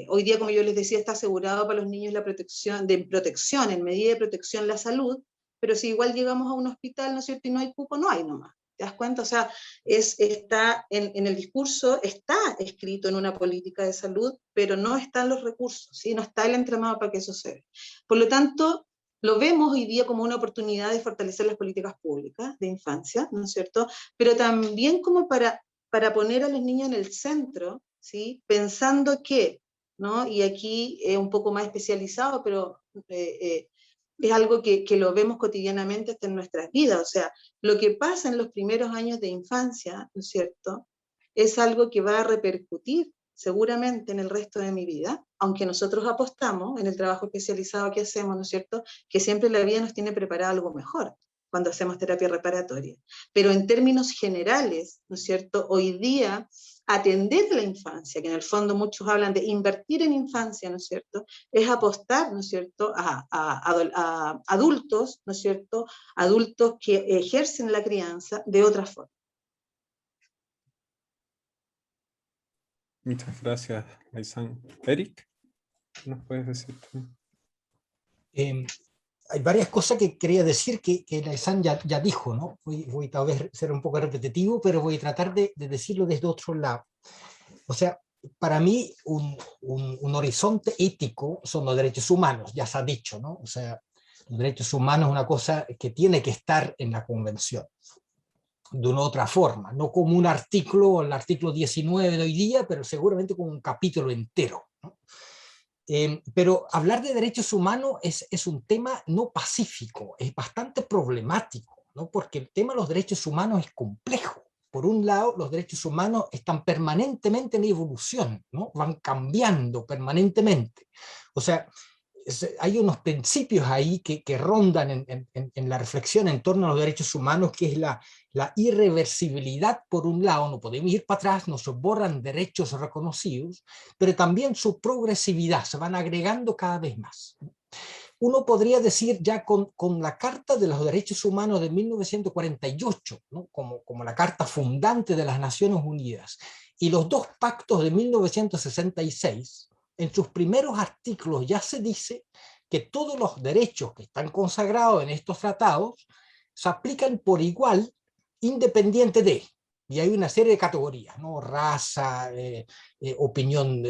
Speaker 3: Hoy día, como yo les decía, está asegurado para los niños la protección, en medida de protección, la salud, pero si igual llegamos a un hospital, ¿no es cierto?, y no hay cupo, no hay nomás. ¿Te das cuenta? O sea, está en el discurso, está escrito en una política de salud, pero no están los recursos, ¿sí? No está el entramado para que eso se dé. Por lo tanto, lo vemos hoy día como una oportunidad de fortalecer las políticas públicas de infancia, ¿no es cierto?, pero también como para para poner a los niños en el centro, ¿sí? Pensando que, ¿no? Y aquí es un poco más especializado, pero es algo que lo vemos cotidianamente hasta en nuestras vidas. O sea, lo que pasa en los primeros años de infancia, ¿no es cierto?, es algo que va a repercutir seguramente en el resto de mi vida, aunque nosotros apostamos en el trabajo especializado que hacemos, ¿no es cierto?, que siempre la vida nos tiene preparado algo mejor cuando hacemos terapia reparatoria. Pero en términos generales, ¿no es cierto?, hoy día atender la infancia, que en el fondo muchos hablan de invertir en infancia, ¿no es cierto?, es apostar, ¿no es cierto?, a adultos, ¿no es cierto?, adultos que ejercen la crianza de otra forma.
Speaker 1: Muchas gracias, Aysén. Eric, ¿qué nos puedes decir tú?
Speaker 4: Hay varias cosas que quería decir que Aysén ya dijo, ¿no? Voy tal vez ser un poco repetitivo, pero voy a tratar de decirlo desde otro lado. O sea, para mí un horizonte ético son los derechos humanos, ya se ha dicho, ¿no? O sea, los derechos humanos es una cosa que tiene que estar en la Convención, de una otra forma, no como un artículo, el artículo 19 de hoy día, pero seguramente como un capítulo entero, ¿no? Pero hablar de derechos humanos es un tema no pacífico, es bastante problemático, ¿no? Porque el tema de los derechos humanos es complejo. Por un lado, los derechos humanos están permanentemente en evolución, ¿no? Van cambiando permanentemente. O sea, hay unos principios ahí que rondan en la reflexión en torno a los derechos humanos, que es la irreversibilidad. Por un lado, no podemos ir para atrás, no se borran derechos reconocidos, pero también su progresividad, se van agregando cada vez más. Uno podría decir ya con la Carta de los Derechos Humanos de 1948, ¿no? como la carta fundante de las Naciones Unidas, y los dos pactos de 1966, en sus primeros artículos ya se dice que todos los derechos que están consagrados en estos tratados se aplican por igual, independiente de, y hay una serie de categorías, ¿no? Raza, opinión,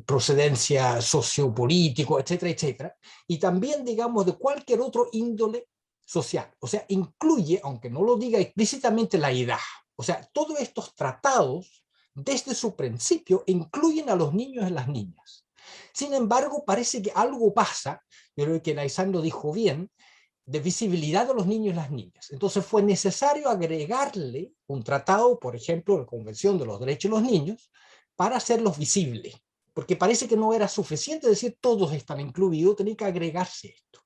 Speaker 4: procedencia sociopolítico, etcétera, etcétera, y también, digamos, de cualquier otro índole social. O sea, incluye, aunque no lo diga explícitamente, la edad. O sea, todos estos tratados, desde su principio, incluyen a los niños y las niñas. Sin embargo, parece que algo pasa, yo creo que Aysén lo dijo bien, de visibilidad de los niños y las niñas. Entonces fue necesario agregarle un tratado, por ejemplo, la Convención de los Derechos de los Niños, para hacerlos visibles, porque parece que no era suficiente decir todos están incluidos, tenía que agregarse esto.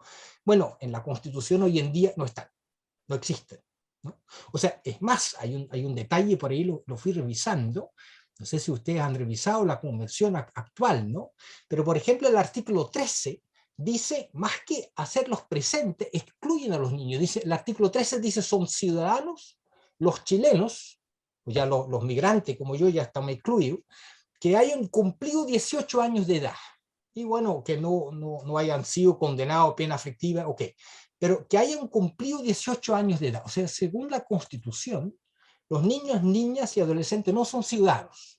Speaker 4: Bueno, en la Constitución hoy en día no están, no existen, ¿no? O sea, es más, hay un detalle, por ahí lo fui revisando, no sé si ustedes han revisado la Convención actual, ¿no? Pero, por ejemplo, el artículo 13 dice, más que hacerlos presentes, excluyen a los niños. Dice, el artículo 13 dice, son ciudadanos, los chilenos, ya los migrantes, como yo ya estamos incluidos, que hayan cumplido 18 años de edad. Y bueno, que no hayan sido condenados a pena efectiva, ok. Pero que hayan cumplido 18 años de edad. O sea, según la Constitución, los niños, niñas y adolescentes no son ciudadanos.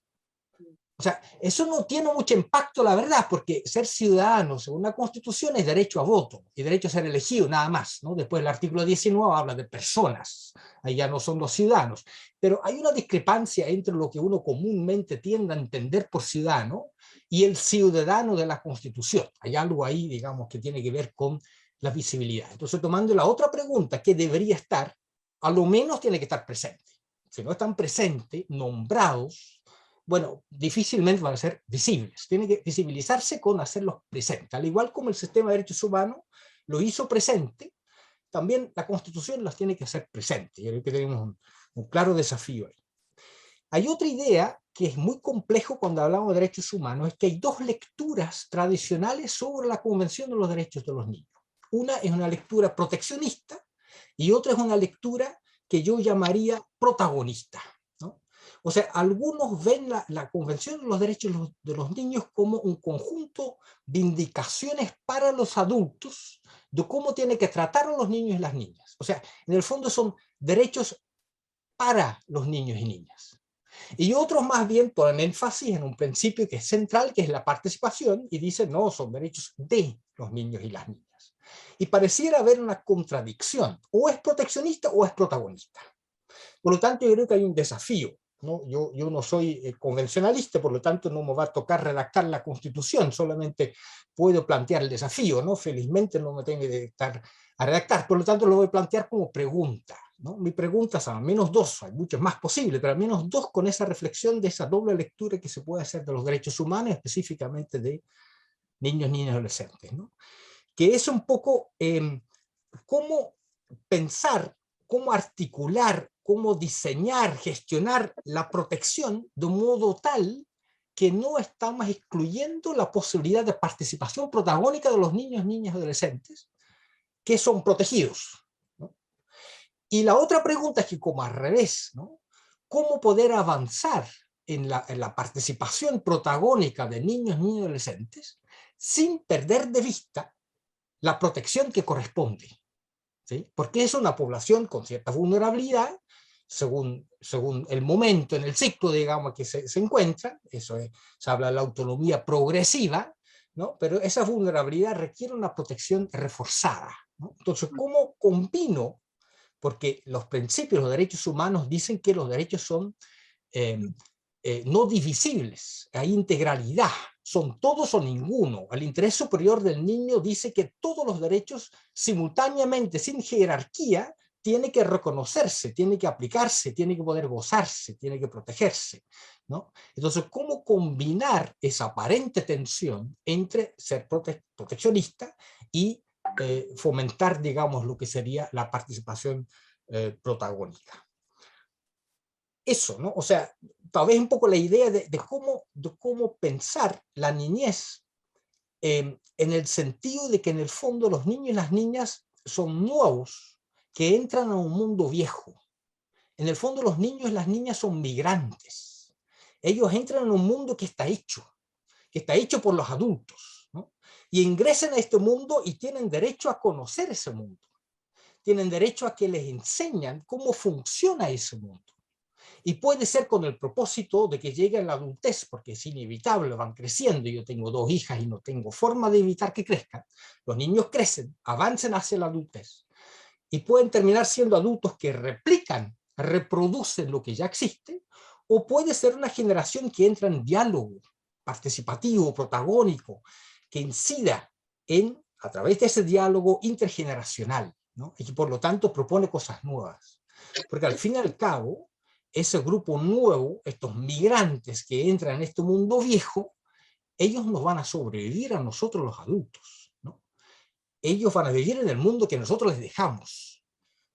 Speaker 4: O sea, eso no tiene mucho impacto, la verdad, porque ser ciudadano, según la Constitución, es derecho a voto y derecho a ser elegido, nada más, ¿no? Después el artículo 19 habla de personas, ahí ya no son los ciudadanos. Pero hay una discrepancia entre lo que uno comúnmente tiende a entender por ciudadano y el ciudadano de la Constitución. Hay algo ahí, digamos, que tiene que ver con la visibilidad. Entonces, tomando la otra pregunta, que debería estar, a lo menos tiene que estar presente. Si no están presentes, nombrados, bueno, difícilmente van a ser visibles. Tiene que visibilizarse con hacerlos presentes. Al igual como el sistema de derechos humanos lo hizo presente, también la Constitución las tiene que hacer presentes. Yo creo que tenemos un claro desafío ahí. Hay otra idea que es muy complejo cuando hablamos de derechos humanos, es que hay dos lecturas tradicionales sobre la Convención de los Derechos de los Niños. Una es una lectura proteccionista y otra es una lectura que yo llamaría protagonista. O sea, algunos ven la Convención de los Derechos de los Niños como un conjunto de indicaciones para los adultos de cómo tiene que tratar a los niños y las niñas. O sea, en el fondo son derechos para los niños y niñas. Y otros más bien ponen énfasis en un principio que es central, que es la participación, y dicen, no, son derechos de los niños y las niñas. Y pareciera haber una contradicción, o es proteccionista o es protagonista. Por lo tanto, yo creo que hay un desafío. ¿no? Yo no soy convencionalista, por lo tanto no me va a tocar redactar la Constitución, solamente puedo plantear el desafío, ¿no? Felizmente no me tengo que estar a redactar, por lo tanto lo voy a plantear como pregunta, ¿no? Mi pregunta son al menos dos, hay muchas más posibles, pero al menos dos con esa reflexión de esa doble lectura que se puede hacer de los derechos humanos, específicamente de niños, niñas y adolescentes, ¿no? Que es un poco cómo pensar, cómo articular, cómo diseñar, gestionar la protección de un modo tal que no estamos excluyendo la posibilidad de participación protagónica de los niños, niñas y adolescentes que son protegidos, ¿no? Y la otra pregunta es que como al revés, ¿no? ¿Cómo poder avanzar en la participación protagónica de niños, niñas y adolescentes sin perder de vista la protección que corresponde? ¿Sí? Porque es una población con cierta vulnerabilidad, según el momento en el ciclo, digamos, que se encuentra, eso es, se habla de la autonomía progresiva, ¿no? Pero esa vulnerabilidad requiere una protección reforzada, ¿no? Entonces, ¿cómo combino? Porque los principios de los derechos humanos dicen que los derechos son no divisibles, hay integralidad, son todos o ninguno. El interés superior del niño dice que todos los derechos simultáneamente, sin jerarquía, tiene que reconocerse, tiene que aplicarse, tiene que poder gozarse, tiene que protegerse, ¿no? Entonces, ¿cómo combinar esa aparente tensión entre ser proteccionista y fomentar, digamos, lo que sería la participación protagónica? Eso, ¿no? O sea, tal vez un poco la idea de cómo pensar la niñez en el sentido de que en el fondo los niños y las niñas son nuevos que entran a un mundo viejo. En el fondo los niños y las niñas son migrantes. Ellos entran en un mundo que está hecho por los adultos, ¿no? Y ingresan a este mundo y tienen derecho a conocer ese mundo. Tienen derecho a que les enseñan cómo funciona ese mundo. Y puede ser con el propósito de que lleguen a la adultez, porque es inevitable, van creciendo. Yo tengo 2 hijas y no tengo forma de evitar que crezcan. Los niños crecen, avancen hacia la adultez y pueden terminar siendo adultos que replican, reproducen lo que ya existe, o puede ser una generación que entra en diálogo participativo, protagónico, que incida a través de ese diálogo intergeneracional, ¿no? Y que por lo tanto propone cosas nuevas. Porque al fin y al cabo, ese grupo nuevo, estos migrantes que entran en este mundo viejo, ellos nos van a sobrevivir a nosotros los adultos, ¿no? Ellos van a vivir en el mundo que nosotros les dejamos.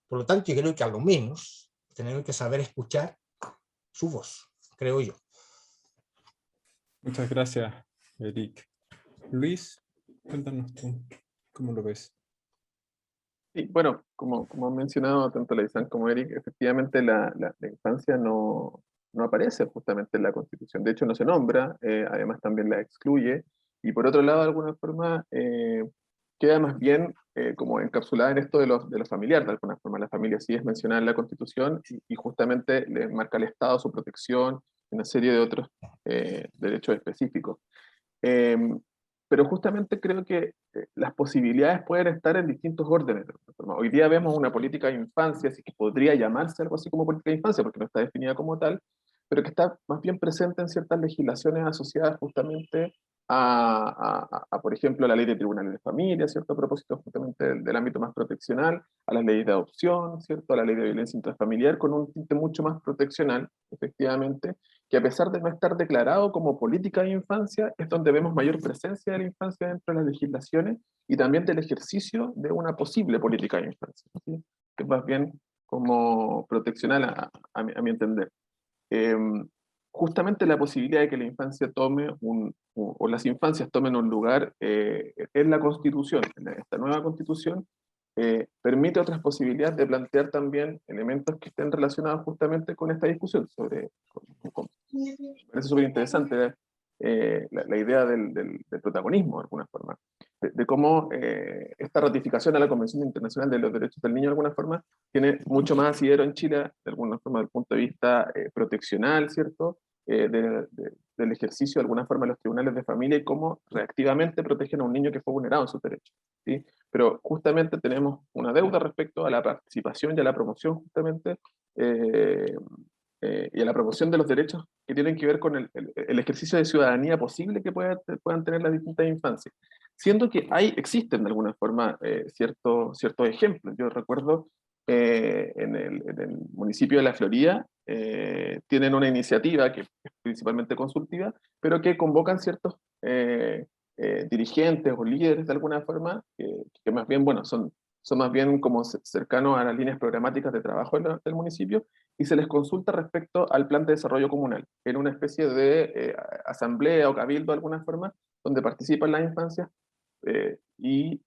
Speaker 4: Por lo tanto, yo creo que a lo menos tenemos que saber escuchar su voz, creo yo.
Speaker 1: Muchas gracias, Eric. Luis, cuéntanos tú, ¿cómo lo ves?
Speaker 5: Sí, bueno, como han mencionado tanto Leisán como Eric, efectivamente la infancia no aparece justamente en la Constitución. De hecho, no se nombra, además también la excluye. Y por otro lado, de alguna forma, queda más bien como encapsulada en esto de los familiares, de alguna forma. La familia sí es mencionada en la Constitución y justamente le marca al Estado su protección y una serie de otros derechos específicos. Pero justamente creo que las posibilidades pueden estar en distintos órdenes. Hoy día vemos una política de infancia, así que podría llamarse algo así como política de infancia, porque no está definida como tal, pero que está más bien presente en ciertas legislaciones asociadas justamente por ejemplo, la ley de tribunales de familia, ¿cierto? A propósito justamente del ámbito más proteccional, a las leyes de adopción, ¿cierto? A la ley de violencia intrafamiliar, con un tinte mucho más proteccional, efectivamente, que a pesar de no estar declarado como política de infancia, es donde vemos mayor presencia de la infancia dentro de las legislaciones y también del ejercicio de una posible política de infancia, ¿sí? Que es más bien como proteccional a mi entender. Justamente la posibilidad de que la infancia tome o las infancias tomen un lugar en la Constitución, en esta nueva Constitución, permite otras posibilidades de plantear también elementos que estén relacionados justamente con esta discusión me parece súper interesante la idea del protagonismo, de alguna forma, de cómo esta ratificación a la Convención Internacional de los Derechos del Niño, de alguna forma, tiene mucho más asidero en Chile, de alguna forma, desde el punto de vista proteccional, ¿cierto? Del ejercicio, de alguna forma, de los tribunales de familia y cómo reactivamente protegen a un niño que fue vulnerado en sus derechos, ¿sí? Pero justamente tenemos una deuda respecto a la participación y a la promoción, justamente, y a la promoción de los derechos que tienen que ver con el ejercicio de ciudadanía posible que puedan tener las distintas infancias. Siendo que existen de alguna forma ciertos ejemplos. Yo recuerdo en el municipio de La Florida, tienen una iniciativa que es principalmente consultiva, pero que convocan ciertos dirigentes o líderes de alguna forma, que más bien, bueno, son más bien como cercanos a las líneas programáticas de trabajo del municipio, y se les consulta respecto al plan de desarrollo comunal, en una especie de asamblea o cabildo de alguna forma, donde participan las infancias y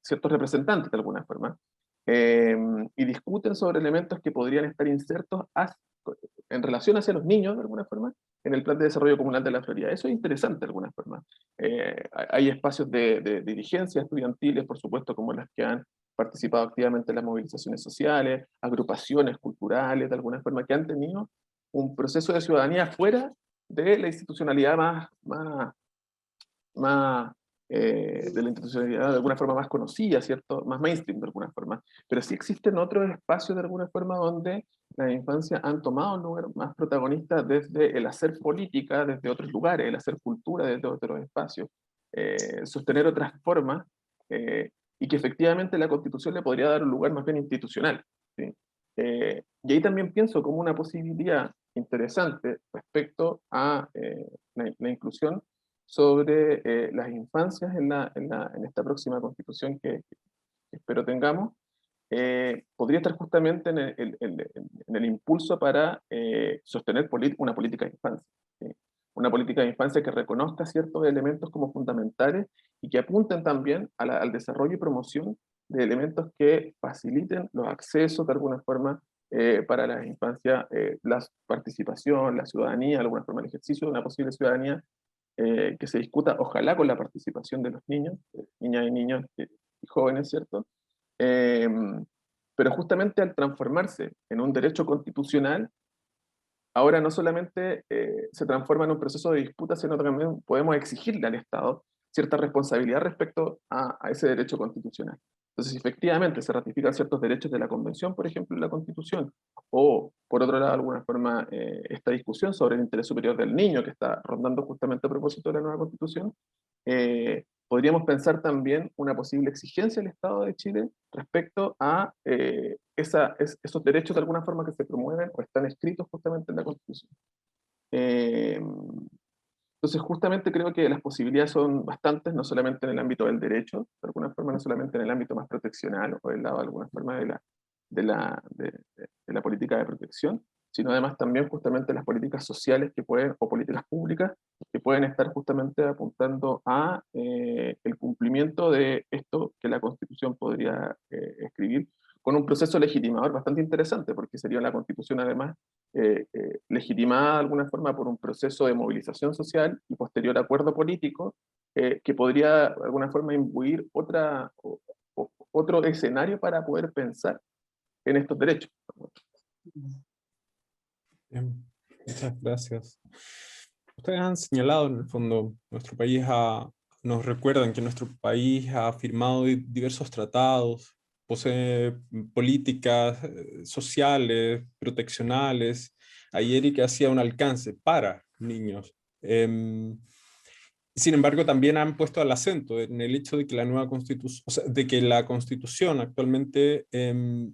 Speaker 5: ciertos representantes de alguna forma, y discuten sobre elementos que podrían estar insertos en relación hacia los niños, de alguna forma, en el plan de desarrollo comunal de la Florida. Eso es interesante de alguna forma. Hay espacios de dirigencia estudiantiles, por supuesto, como las que han participado activamente en las movilizaciones sociales, agrupaciones culturales, de alguna forma, que han tenido un proceso de ciudadanía fuera de la institucionalidad de la institucionalidad de alguna forma más conocida, ¿cierto? Más mainstream de alguna forma. Pero sí existen otros espacios de alguna forma donde las infancias han tomado un lugar más protagonista desde el hacer política, desde otros lugares, el hacer cultura desde otros espacios, sostener otras formas, y que efectivamente la Constitución le podría dar un lugar más bien institucional, ¿sí? Y ahí también pienso como una posibilidad interesante respecto a la inclusión sobre las infancias en esta próxima constitución que espero tengamos, podría estar justamente en el impulso para sostener una política de infancia. ¿Sí? Una política de infancia que reconozca ciertos elementos como fundamentales y que apunten también al desarrollo y promoción de elementos que faciliten los accesos de alguna forma para las infancias, la participación, la ciudadanía, de alguna forma el ejercicio de una posible ciudadanía que se discuta, ojalá con la participación de los niños, niñas y niños y jóvenes, ¿cierto? Eh, pero justamente al transformarse en un derecho constitucional, ahora no solamente se transforma en un proceso de disputa, sino que también podemos exigirle al Estado cierta responsabilidad respecto a ese derecho constitucional. Entonces, si efectivamente se ratifican ciertos derechos de la Convención, por ejemplo, en la Constitución, o por otro lado, de alguna forma, esta discusión sobre el interés superior del niño que está rondando justamente a propósito de la nueva Constitución, podríamos pensar también una posible exigencia del Estado de Chile respecto a esos derechos de alguna forma que se promueven o están escritos justamente en la Constitución. Entonces, justamente creo que las posibilidades son bastantes, no solamente en el ámbito del derecho, de alguna forma, no solamente en el ámbito más proteccional o del lado, de alguna forma, de la política de protección, sino además también justamente las políticas sociales que pueden, o políticas públicas, que pueden estar justamente apuntando a el cumplimiento de esto que la Constitución podría escribir, con un proceso legitimador bastante interesante, porque sería la Constitución además legitimada de alguna forma por un proceso de movilización social y posterior acuerdo político, que podría de alguna forma imbuir otro escenario para poder pensar en estos derechos.
Speaker 1: Bien, muchas gracias. Ustedes han señalado, en el fondo, nos recuerdan que nuestro país ha firmado diversos tratados, posee políticas sociales, proteccionales. Ayer y que hacía un alcance para niños. Sin embargo, también han puesto el acento en el hecho de que la nueva constitución, o sea, de que la Constitución actualmente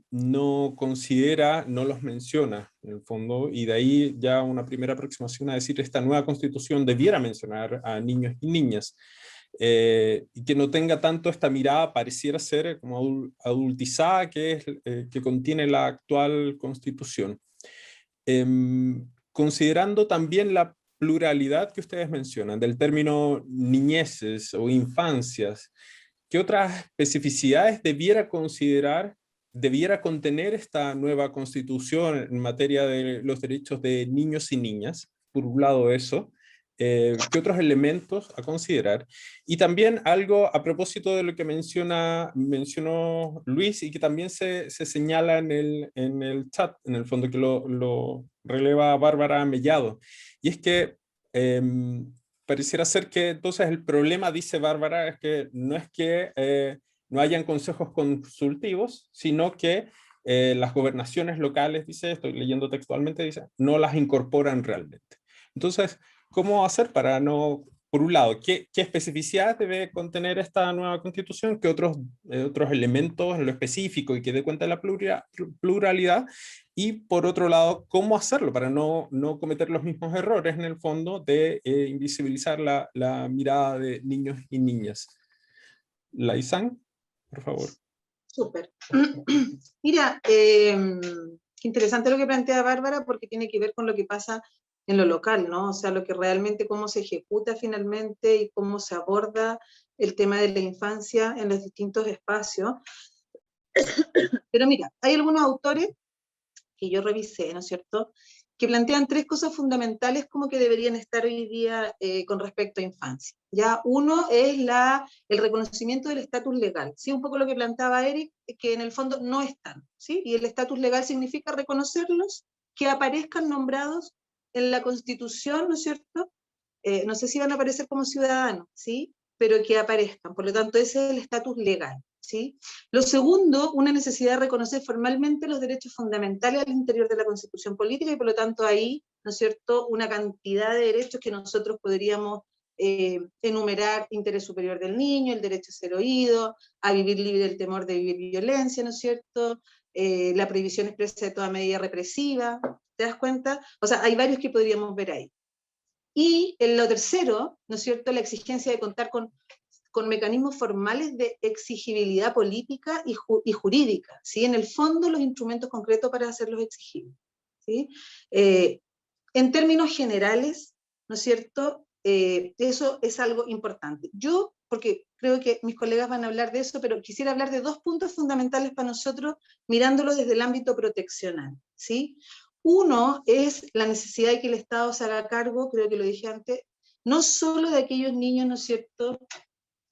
Speaker 1: no considera, no los menciona en el fondo, y de ahí ya una primera aproximación a decir que esta nueva Constitución debiera mencionar a niños y niñas, y que no tenga tanto esta mirada, pareciera ser como adultizada que contiene la actual Constitución. Considerando también la pluralidad que ustedes mencionan, del término niñeces o infancias, ¿qué otras especificidades debiera contener esta nueva Constitución en materia de los derechos de niños y niñas? Por un lado eso. ¿Qué otros elementos a considerar? Y también algo a propósito de lo que mencionó Luis y que también se señala en el chat, en el fondo que lo releva Bárbara Mellado. Y es que pareciera ser que entonces el problema, dice Bárbara, es que no no hayan consejos consultivos, sino que las gobernaciones locales, dice, estoy leyendo textualmente, dice, no las incorporan realmente. Entonces, ¿cómo hacer para no, por un lado, qué especificidad debe contener esta nueva constitución, qué otros elementos en lo específico y que dé cuenta de la pluralidad? Y por otro lado, ¿cómo hacerlo para no cometer los mismos errores en el fondo de invisibilizar la mirada de niños y niñas? Laisan, por favor.
Speaker 3: Súper. Mira, qué interesante lo que plantea Bárbara, porque tiene que ver con lo que pasa en lo local, ¿no? O sea, lo que realmente, cómo se ejecuta finalmente y cómo se aborda el tema de la infancia en los distintos espacios. Pero mira, hay algunos autores que yo revisé, ¿no es cierto?, que plantean tres cosas fundamentales como que deberían estar hoy día con respecto a infancia. Ya, uno es el reconocimiento del estatus legal, ¿sí? Un poco lo que planteaba Eric, que en el fondo no están, ¿sí? Y el estatus legal significa reconocerlos, que aparezcan nombrados en la Constitución, ¿no es cierto? No sé si van a aparecer como ciudadanos, ¿sí? Pero que aparezcan, por lo tanto ese es el estatus legal, ¿sí? Lo segundo, una necesidad de reconocer formalmente los derechos fundamentales al interior de la Constitución política y por lo tanto ahí, ¿no es cierto?, una cantidad de derechos que nosotros podríamos enumerar: interés superior del niño, el derecho a ser oído, a vivir libre del temor de vivir violencia, ¿no es cierto?, la prohibición expresa de toda medida represiva, ¿te das cuenta? O sea, hay varios que podríamos ver ahí. Y en lo tercero, ¿no es cierto?, la exigencia de contar con mecanismos formales de exigibilidad política y jurídica, ¿sí? En el fondo, los instrumentos concretos para hacerlos exigibles, ¿sí? En términos generales, ¿no es cierto?, eso es algo importante. Yo, porque creo que mis colegas van a hablar de eso, pero quisiera hablar de dos puntos fundamentales para nosotros, mirándolo desde el ámbito proteccional, ¿sí? Uno es la necesidad de que el Estado se haga cargo, creo que lo dije antes, no solo de aquellos niños, ¿no es cierto?,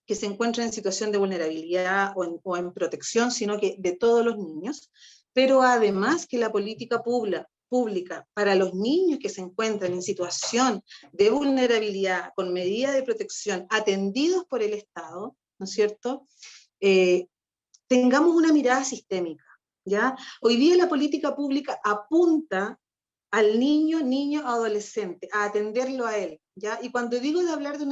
Speaker 3: que se encuentran en situación de vulnerabilidad o en protección, sino que de todos los niños, pero además que la política pública para los niños que se encuentran en situación de vulnerabilidad con medida de protección atendidos por el Estado, ¿no es cierto?, tengamos una mirada sistémica, ¿ya? Hoy día la política pública apunta al niño, adolescente, a atenderlo a él, ¿ya? Y cuando digo de hablar de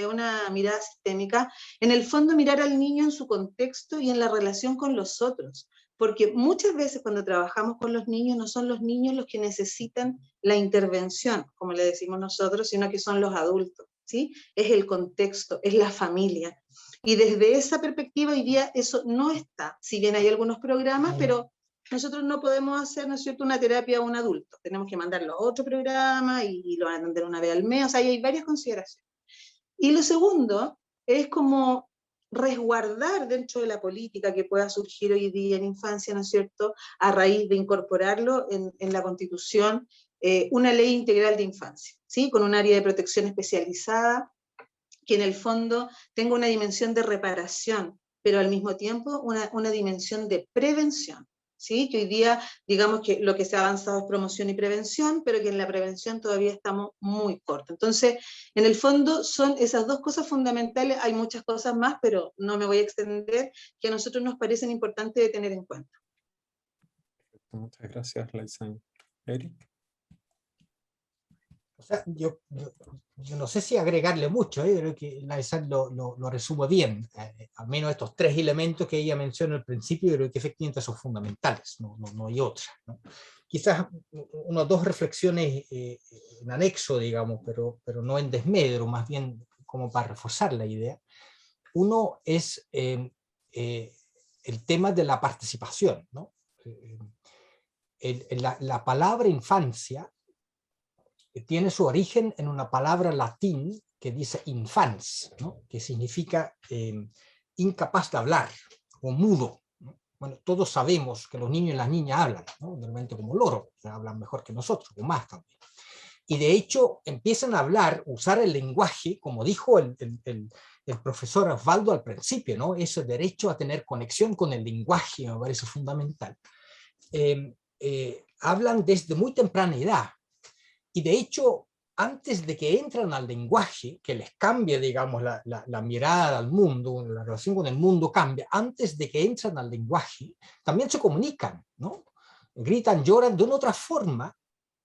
Speaker 3: una mirada sistémica, en el fondo mirar al niño en su contexto y en la relación con los otros, porque muchas veces cuando trabajamos con los niños no son los niños los que necesitan la intervención, como le decimos nosotros, sino que son los adultos, ¿sí? Es el contexto, es la familia. Y desde esa perspectiva hoy día eso no está, si bien hay algunos programas, pero nosotros no podemos hacer, ¿no es cierto?, una terapia a un adulto. Tenemos que mandarlo a otro programa y lo van a atender una vez al mes. O sea, hay varias consideraciones. Y lo segundo es como resguardar dentro de la política que pueda surgir hoy día en infancia, ¿no es cierto?, a raíz de incorporarlo en la Constitución, una ley integral de infancia, ¿sí?, con un área de protección especializada que en el fondo tenga una dimensión de reparación, pero al mismo tiempo una dimensión de prevención. ¿Sí? Que hoy día, digamos que lo que se ha avanzado es promoción y prevención, pero que en la prevención todavía estamos muy cortos. Entonces, en el fondo son esas dos cosas fundamentales, hay muchas cosas más, pero no me voy a extender, que a nosotros nos parecen importantes de tener en cuenta.
Speaker 1: Muchas gracias, Laisan. Eric.
Speaker 4: O sea, yo no sé si agregarle mucho, creo que Laisan lo resume bien, al menos estos tres elementos que ella mencionó al principio, creo que efectivamente son fundamentales, no hay otra, ¿no? Quizás unas dos reflexiones en anexo, digamos, pero no en desmedro, más bien como para reforzar la idea. Uno es el tema de la participación, ¿no? La palabra infancia tiene su origen en una palabra latín que dice infans, ¿no?, que significa incapaz de hablar o mudo, ¿no? Bueno, todos sabemos que los niños y las niñas hablan, ¿no?, normalmente como loros, o sea, hablan mejor que nosotros, o más también. Y de hecho empiezan a hablar, usar el lenguaje, como dijo el profesor Osvaldo al principio, ¿no?, ese derecho a tener conexión con el lenguaje me parece fundamental. Hablan desde muy temprana edad. Y de hecho, antes de que entran al lenguaje, que les cambie, digamos, la mirada al mundo, la relación con el mundo cambia, antes de que entran al lenguaje, también se comunican, ¿no? Gritan, lloran de una otra forma,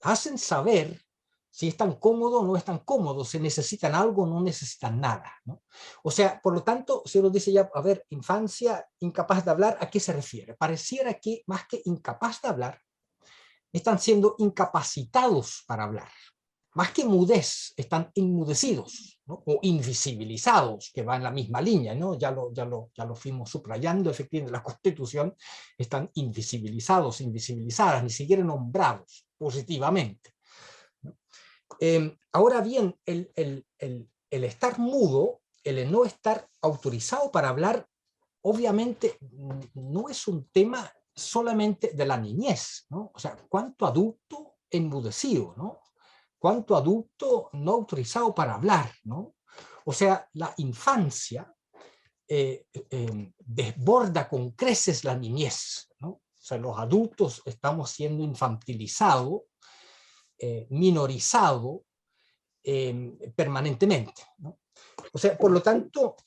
Speaker 4: hacen saber si están cómodos o no están cómodos, si necesitan algo o no necesitan nada, ¿no? O sea, por lo tanto, si uno dice ya, a ver, infancia incapaz de hablar, ¿a qué se refiere? Pareciera que más que incapaz de hablar, están siendo incapacitados para hablar. Más que mudez, están inmudecidos, ¿no? O invisibilizados, que va en la misma línea, ¿no? Ya lo fuimos subrayando, efectivamente, la Constitución, están invisibilizados, invisibilizadas, ni siquiera nombrados positivamente, ¿no? Ahora bien, el estar mudo, el no estar autorizado para hablar, obviamente no es un tema solamente de la niñez, ¿no? O sea, ¿cuánto adulto enmudecido, ¿no? ¿Cuánto adulto no autorizado para hablar, ¿no? O sea, la infancia desborda con creces la niñez, ¿no? O sea, los adultos estamos siendo infantilizados, minorizados permanentemente, ¿no? O sea, por lo tanto,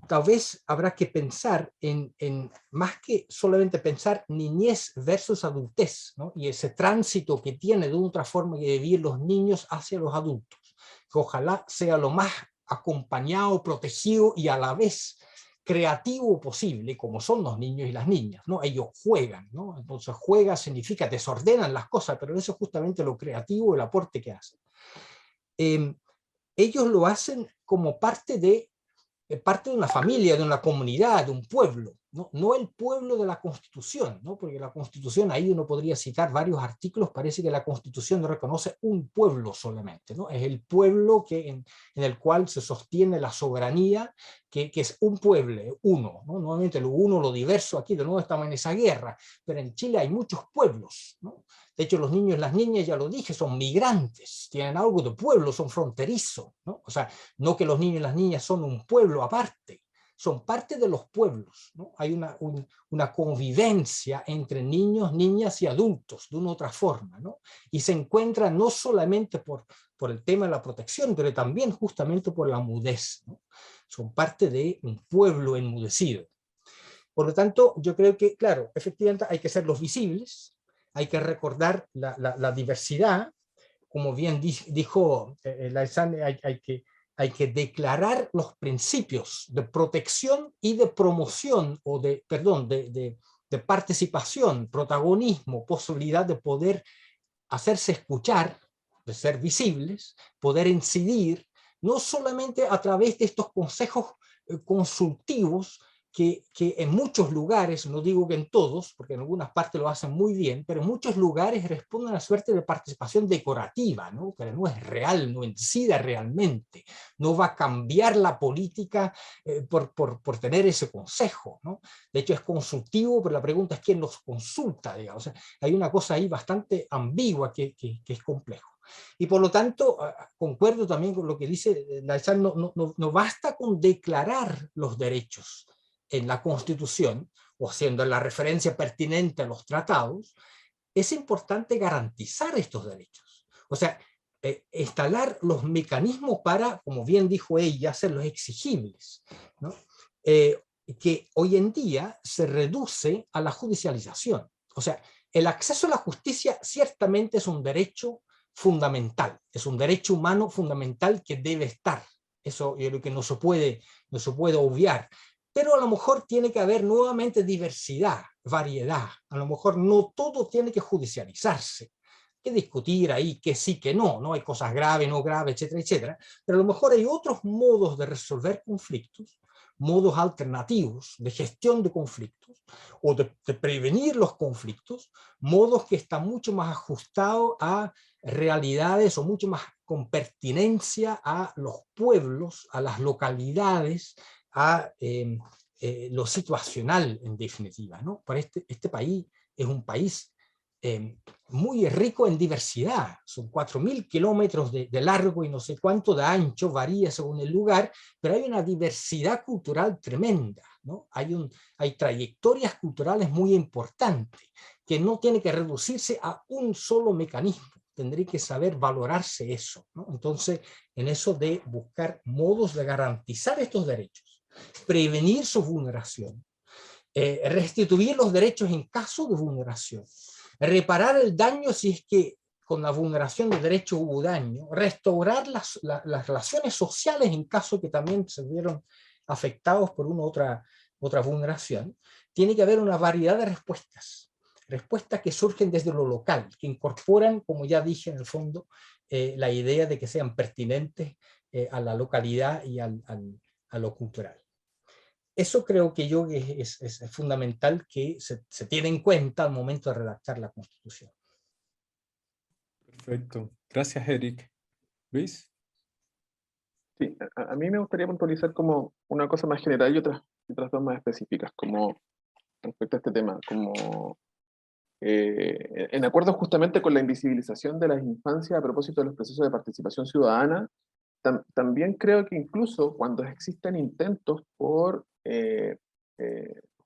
Speaker 4: tal vez habrá que pensar en más que solamente pensar niñez versus adultez, ¿no? Y ese tránsito que tiene de otra forma de vivir los niños hacia los adultos, que ojalá sea lo más acompañado, protegido y a la vez creativo posible, como son los niños y las niñas, ¿no? Ellos juegan, ¿no? Entonces juega significa desordenan las cosas, pero eso es justamente lo creativo, el aporte que hacen. Ellos lo hacen como parte de una familia, de una comunidad, de un pueblo, ¿no? No el pueblo de la Constitución, ¿no? Porque la Constitución, ahí uno podría citar varios artículos, parece que la Constitución no reconoce un pueblo solamente, ¿no? Es el pueblo en el cual se sostiene la soberanía, que es un pueblo, uno, ¿no? Nuevamente lo uno, lo diverso, aquí de nuevo estamos en esa guerra, pero en Chile hay muchos pueblos, ¿no? De hecho, los niños y las niñas, ya lo dije, son migrantes, tienen algo de pueblo, son fronterizos, ¿no? O sea, no que los niños y las niñas son un pueblo aparte, son parte de los pueblos, ¿no? Hay una convivencia entre niños, niñas y adultos, de una otra forma, ¿no? Y se encuentran no solamente por el tema de la protección, pero también justamente por la mudez, ¿no? Son parte de un pueblo enmudecido. Por lo tanto, yo creo que, claro, efectivamente hay que hacerlos visibles, hay que recordar la diversidad, como bien dijo Laizane, hay que declarar los principios de protección y de promoción, o de participación, protagonismo, posibilidad de poder hacerse escuchar, de ser visibles, poder incidir, no solamente a través de estos consejos consultivos, que en muchos lugares, no digo que en todos, porque en algunas partes lo hacen muy bien, pero en muchos lugares responden a una suerte de participación decorativa, ¿no? Pero no es real, no incide realmente, no va a cambiar la política por tener ese consejo, ¿no? De hecho es consultivo, pero la pregunta es quién los consulta, digamos. O sea, hay una cosa ahí bastante ambigua que es complejo. Y por lo tanto, concuerdo también con lo que dice Laizane, no basta con declarar los derechos en la Constitución, o siendo la referencia pertinente a los tratados, es importante garantizar estos derechos. O sea, instalar los mecanismos para, como bien dijo ella, hacerlos exigibles, ¿no? Que hoy en día se reduce a la judicialización. O sea, el acceso a la justicia ciertamente es un derecho fundamental, es un derecho humano fundamental que debe estar. Eso yo creo que no se puede obviar. Pero a lo mejor tiene que haber nuevamente diversidad, variedad. A lo mejor no todo tiene que judicializarse. Hay que discutir ahí que sí, que no, ¿no? Hay cosas graves, no graves, etcétera, etcétera. Pero a lo mejor hay otros modos de resolver conflictos, modos alternativos de gestión de conflictos o de prevenir los conflictos, modos que están mucho más ajustados a realidades o mucho más con pertinencia a los pueblos, a las localidades, a lo situacional en definitiva, ¿no? Para este país es un país muy rico en diversidad, son 4.000 kilómetros de largo y no sé cuánto de ancho, varía según el lugar, pero hay una diversidad cultural tremenda, ¿no? Hay trayectorias culturales muy importantes, que no tiene que reducirse a un solo mecanismo, tendría que saber valorarse eso, ¿no? Entonces, en eso de buscar modos de garantizar estos derechos, prevenir su vulneración, restituir los derechos en caso de vulneración, reparar el daño si es que con la vulneración de derechos hubo daño, restaurar las relaciones sociales en caso que también se vieron afectados por una otra vulneración. Tiene que haber una variedad de respuestas que surgen desde lo local, que incorporan, como ya dije en el fondo, la idea de que sean pertinentes a la localidad y a lo cultural. Eso creo que yo es fundamental que se tiene en cuenta al momento de redactar la Constitución.
Speaker 1: Perfecto. Gracias, Eric. Luis.
Speaker 5: Sí, a mí me gustaría puntualizar como una cosa más general y otras dos más específicas, como respecto a este tema, como en acuerdo justamente con la invisibilización de las infancias a propósito de los procesos de participación ciudadana, también creo que incluso cuando existen intentos por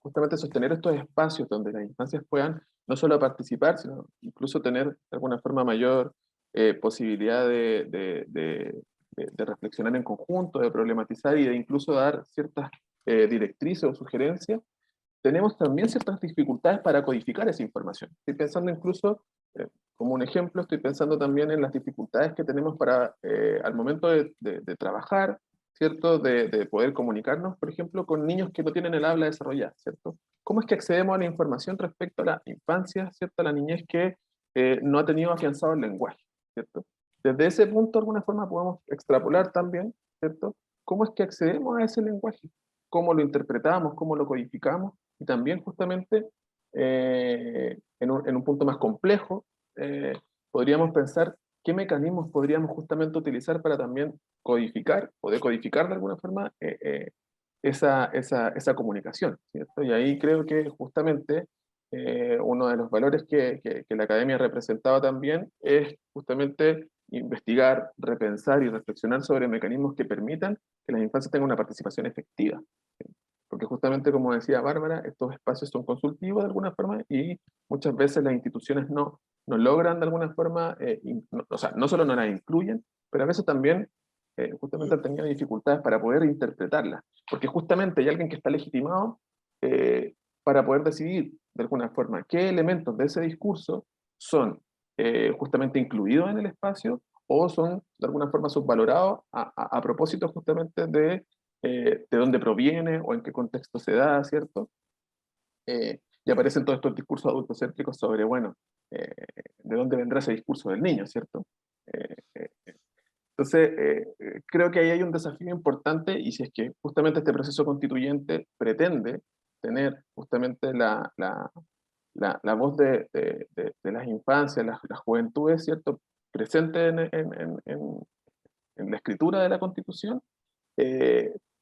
Speaker 5: justamente sostener estos espacios donde las infancias puedan no solo participar, sino incluso tener de alguna forma mayor posibilidad de reflexionar en conjunto, de problematizar y de incluso dar ciertas directrices o sugerencias, tenemos también ciertas dificultades para codificar esa información. Estoy pensando incluso, como un ejemplo, estoy pensando también en las dificultades que tenemos para, al momento de trabajar, ¿cierto? De poder comunicarnos, por ejemplo, con niños que no tienen el habla desarrollada, ¿cierto? ¿Cómo es que accedemos a la información respecto a la infancia, ¿cierto? A la niñez que no ha tenido afianzado el lenguaje, ¿cierto? Desde ese punto, de alguna forma, podemos extrapolar también, ¿cierto? ¿Cómo es que accedemos a ese lenguaje? ¿Cómo lo interpretamos? ¿Cómo lo codificamos? Y también justamente en un punto más complejo, podríamos pensar qué mecanismos podríamos justamente utilizar para también codificar o decodificar de alguna forma esa comunicación, ¿cierto? Y ahí creo que justamente uno de los valores que la academia representaba también es justamente investigar, repensar y reflexionar sobre mecanismos que permitan que las infancias tengan una participación efectiva. Porque justamente, como decía Bárbara, estos espacios son consultivos de alguna forma y muchas veces las instituciones no logran de alguna forma, o sea, no solo no las incluyen, pero a veces también justamente han tenido dificultades para poder interpretarlas. Porque justamente hay alguien que está legitimado para poder decidir de alguna forma qué elementos de ese discurso son justamente incluidos en el espacio o son de alguna forma subvalorados a propósito justamente de dónde proviene o en qué contexto se da, ¿cierto? Y aparecen todos estos discursos adultocéntricos sobre, bueno, de dónde vendrá ese discurso del niño, ¿cierto? Entonces, creo que ahí hay un desafío importante y si es que justamente este proceso constituyente pretende tener justamente la voz de las infancias, las juventudes, ¿cierto? Presente en la escritura de la Constitución,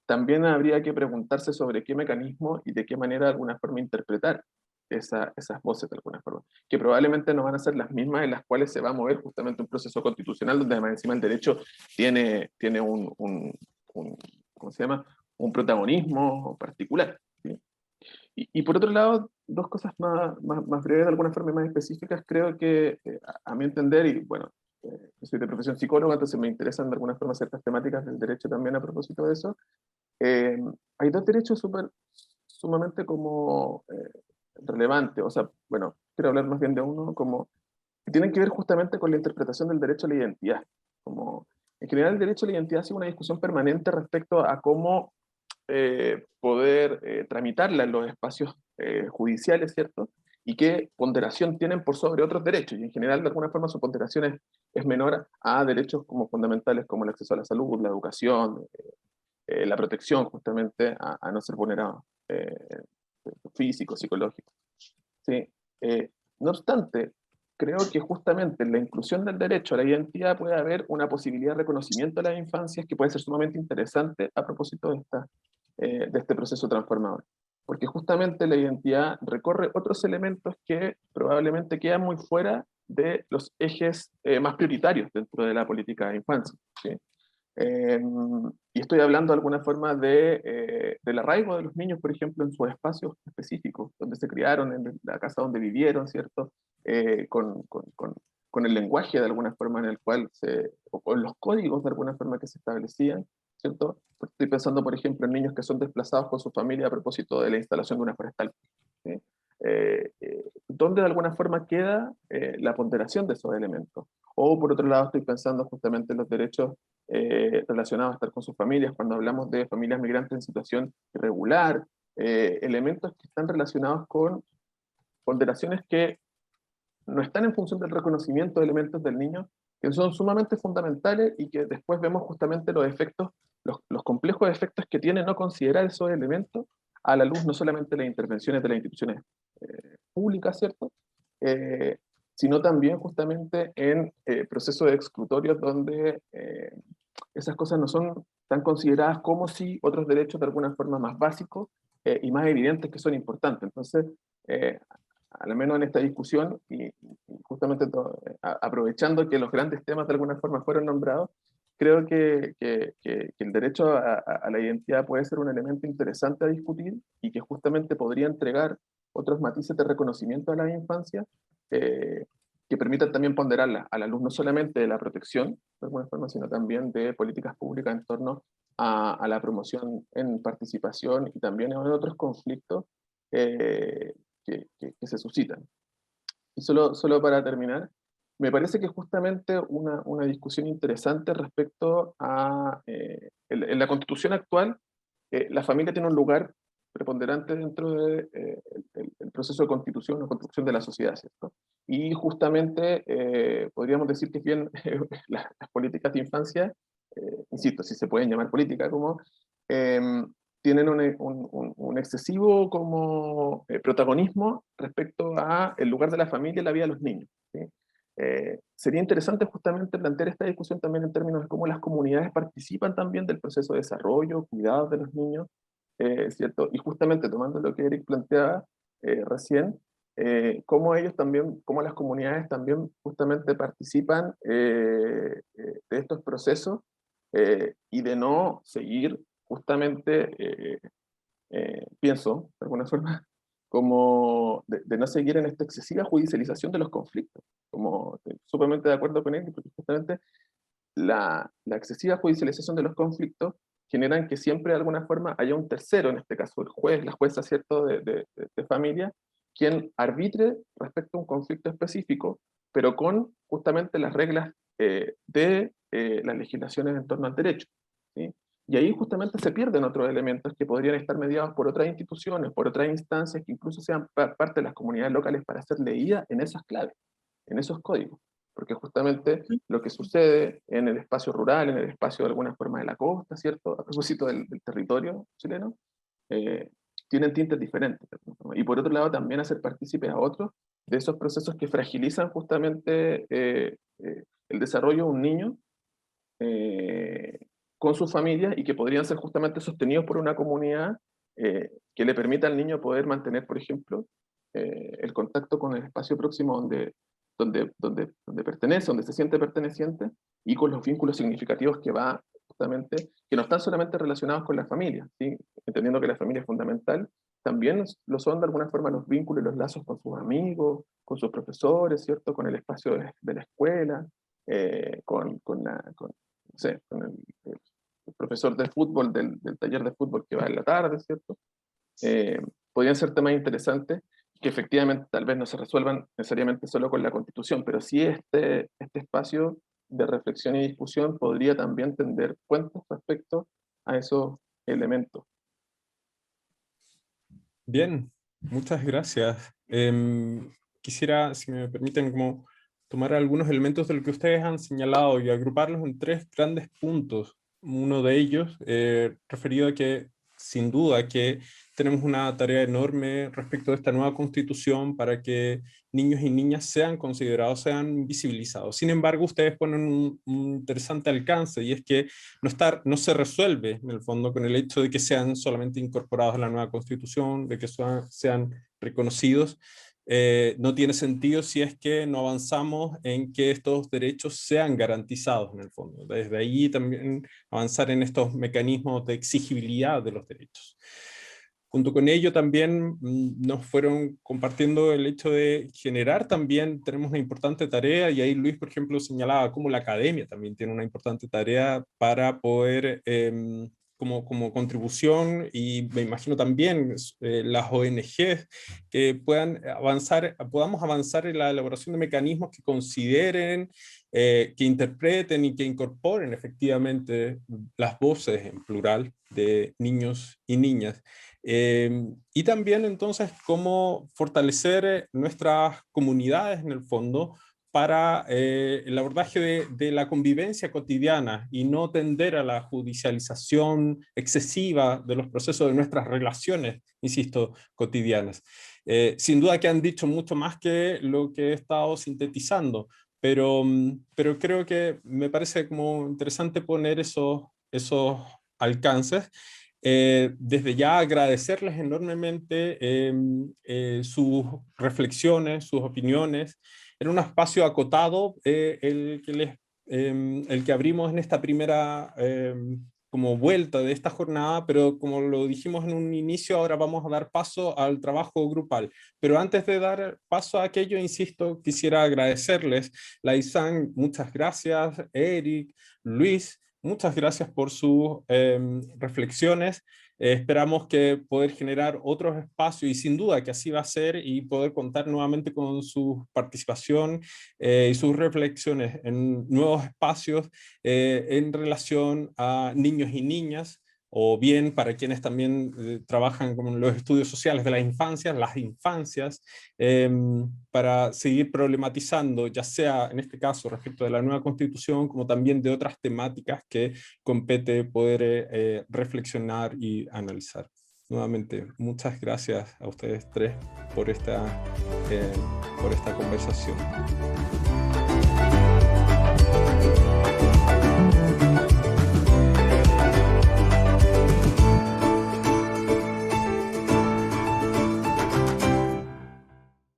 Speaker 5: también habría que preguntarse sobre qué mecanismo y de qué manera de alguna forma interpretar esas voces de alguna forma, que probablemente no van a ser las mismas en las cuales se va a mover justamente un proceso constitucional donde además encima el derecho tiene ¿cómo se llama? Un protagonismo particular, ¿sí? Y por otro lado, dos cosas más breves, de alguna forma más específicas, creo que a mi entender, y bueno, yo soy de profesión psicóloga, entonces me interesan de alguna forma ciertas temáticas del derecho también a propósito de eso, hay dos derechos sumamente como relevantes, o sea, bueno, quiero hablar más bien de uno como que tienen que ver justamente con la interpretación del derecho a la identidad. Como, en general, el derecho a la identidad ha sido una discusión permanente respecto a cómo poder tramitarla en los espacios judiciales, ¿cierto? Y qué ponderación tienen por sobre otros derechos. Y en general, de alguna forma, su ponderación es menor a derechos como fundamentales como el acceso a la salud, la educación, la protección justamente a no ser vulnerado, físico, psicológico. ¿Sí? No obstante, creo que justamente en la inclusión del derecho a la identidad puede haber una posibilidad de reconocimiento de las infancias que puede ser sumamente interesante a propósito de este proceso transformador. Porque justamente la identidad recorre otros elementos que probablemente quedan muy fuera de los ejes más prioritarios dentro de la política de infancia, ¿sí? Y estoy hablando de alguna forma del arraigo de los niños, por ejemplo, en sus espacios específicos, donde se criaron, en la casa donde vivieron, ¿cierto? con el lenguaje de alguna forma en el cual o con los códigos de alguna forma que se establecían, ¿cierto? Estoy pensando, por ejemplo, en niños que son desplazados con su familia a propósito de la instalación de una forestal, ¿sí? ¿Dónde de alguna forma queda la ponderación de esos elementos? O por otro lado estoy pensando justamente en los derechos relacionados a estar con sus familias, cuando hablamos de familias migrantes en situación irregular, elementos que están relacionados con ponderaciones que no están en función del reconocimiento de elementos del niño, que son sumamente fundamentales y que después vemos justamente los efectos, los complejos efectos que tiene no considerar esos elementos a la luz no solamente de las intervenciones de las instituciones públicas, ¿cierto? Sino también justamente en procesos exclutorios donde esas cosas no son tan consideradas como si otros derechos de alguna forma más básicos y más evidentes que son importantes. Entonces, al menos en esta discusión, y justamente aprovechando que los grandes temas de alguna forma fueron nombrados, creo que el derecho a la identidad puede ser un elemento interesante a discutir y que justamente podría entregar otros matices de reconocimiento a la infancia que permitan también ponderarla a la luz no solamente de la protección, de alguna forma, sino también de políticas públicas en torno a la promoción en participación y también en otros conflictos que se suscitan. Y solo para terminar, me parece que justamente una discusión interesante respecto a, en la Constitución actual, la familia tiene un lugar preponderante dentro del el proceso de constitución o construcción de la sociedad, ¿cierto? Y justamente podríamos decir que bien las políticas de infancia, insisto, si se pueden llamar política, como tienen un excesivo como protagonismo respecto a el lugar de la familia y la vida de los niños, ¿sí? Sería interesante justamente plantear esta discusión también en términos de cómo las comunidades participan también del proceso de desarrollo, cuidado de los niños, ¿cierto? Y justamente tomando lo que Eric planteaba recién, cómo ellos también, cómo las comunidades también justamente participan de estos procesos y de no seguir justamente, pienso, de alguna forma, como de no seguir en esta excesiva judicialización de los conflictos. Como estoy sumamente de acuerdo con él, porque justamente la excesiva judicialización de los conflictos generan que siempre de alguna forma haya un tercero, en este caso el juez, la jueza, ¿cierto?, de familia, quien arbitre respecto a un conflicto específico, pero con justamente las reglas de las legislaciones en torno al derecho, ¿sí? Y ahí justamente se pierden otros elementos que podrían estar mediados por otras instituciones, por otras instancias que incluso sean parte de las comunidades locales para ser leídas en esas claves, en esos códigos. Porque justamente lo que sucede en el espacio rural, en el espacio de alguna forma de la costa, ¿cierto? A propósito del territorio chileno, tienen tintes diferentes. Y por otro lado, también hacer partícipes a otros de esos procesos que fragilizan justamente el desarrollo de un niño con su familia y que podrían ser justamente sostenidos por una comunidad que le permita al niño poder mantener, por ejemplo, el contacto con el espacio próximo donde pertenece, donde se siente perteneciente, y con los vínculos significativos que va justamente, que no están solamente relacionados con la familia, ¿sí? Entendiendo que la familia es fundamental, también lo son de alguna forma los vínculos y los lazos con sus amigos, con sus profesores, ¿cierto? Con el espacio de la escuela, no sé, con el profesor de fútbol del taller de fútbol que va en la tarde, ¿cierto? Podrían ser temas interesantes que efectivamente tal vez no se resuelvan necesariamente solo con la Constitución, pero sí este espacio de reflexión y discusión podría también tender puentes respecto a esos elementos.
Speaker 1: Bien, muchas gracias. Quisiera, si me permiten, como tomar algunos elementos de lo que ustedes han señalado y agruparlos en tres grandes puntos. Uno de ellos referido a que, sin duda, que tenemos una tarea enorme respecto de esta nueva constitución para que niños y niñas sean considerados, sean visibilizados. Sin embargo, ustedes ponen un interesante alcance, y es que no se resuelve en el fondo con el hecho de que sean solamente incorporados a la nueva constitución, de que sean reconocidos. No tiene sentido si es que no avanzamos en que estos derechos sean garantizados en el fondo. Desde ahí también avanzar en estos mecanismos de exigibilidad de los derechos. Junto con ello también nos fueron compartiendo el hecho de generar también, tenemos una importante tarea, y ahí Luis, por ejemplo, señalaba cómo la academia también tiene una importante tarea para poder, como contribución, y me imagino también las ONGs, que podamos avanzar en la elaboración de mecanismos que consideren, que interpreten y que incorporen efectivamente las voces en plural de niños y niñas. Y también entonces cómo fortalecer nuestras comunidades en el fondo para el abordaje de la convivencia cotidiana y no tender a la judicialización excesiva de los procesos de nuestras relaciones, insisto, cotidianas. Sin duda que han dicho mucho más que lo que he estado sintetizando, pero creo que me parece como interesante poner esos alcances. Desde ya agradecerles enormemente sus reflexiones, sus opiniones. Era un espacio acotado el que abrimos en esta primera como vuelta de esta jornada, pero como lo dijimos en un inicio, ahora vamos a dar paso al trabajo grupal. Pero antes de dar paso a aquello, insisto, quisiera agradecerles. Laysan, muchas gracias. Eric, Luis, muchas gracias por sus reflexiones. Esperamos que poder generar otros espacios, y sin duda que así va a ser, y poder contar nuevamente con su participación y sus reflexiones en nuevos espacios en relación a niños y niñas, o bien para quienes también trabajan con los estudios sociales de las infancias, para seguir problematizando, ya sea en este caso respecto de la nueva Constitución, como también de otras temáticas que compete poder reflexionar y analizar. Nuevamente, muchas gracias a ustedes tres por esta conversación.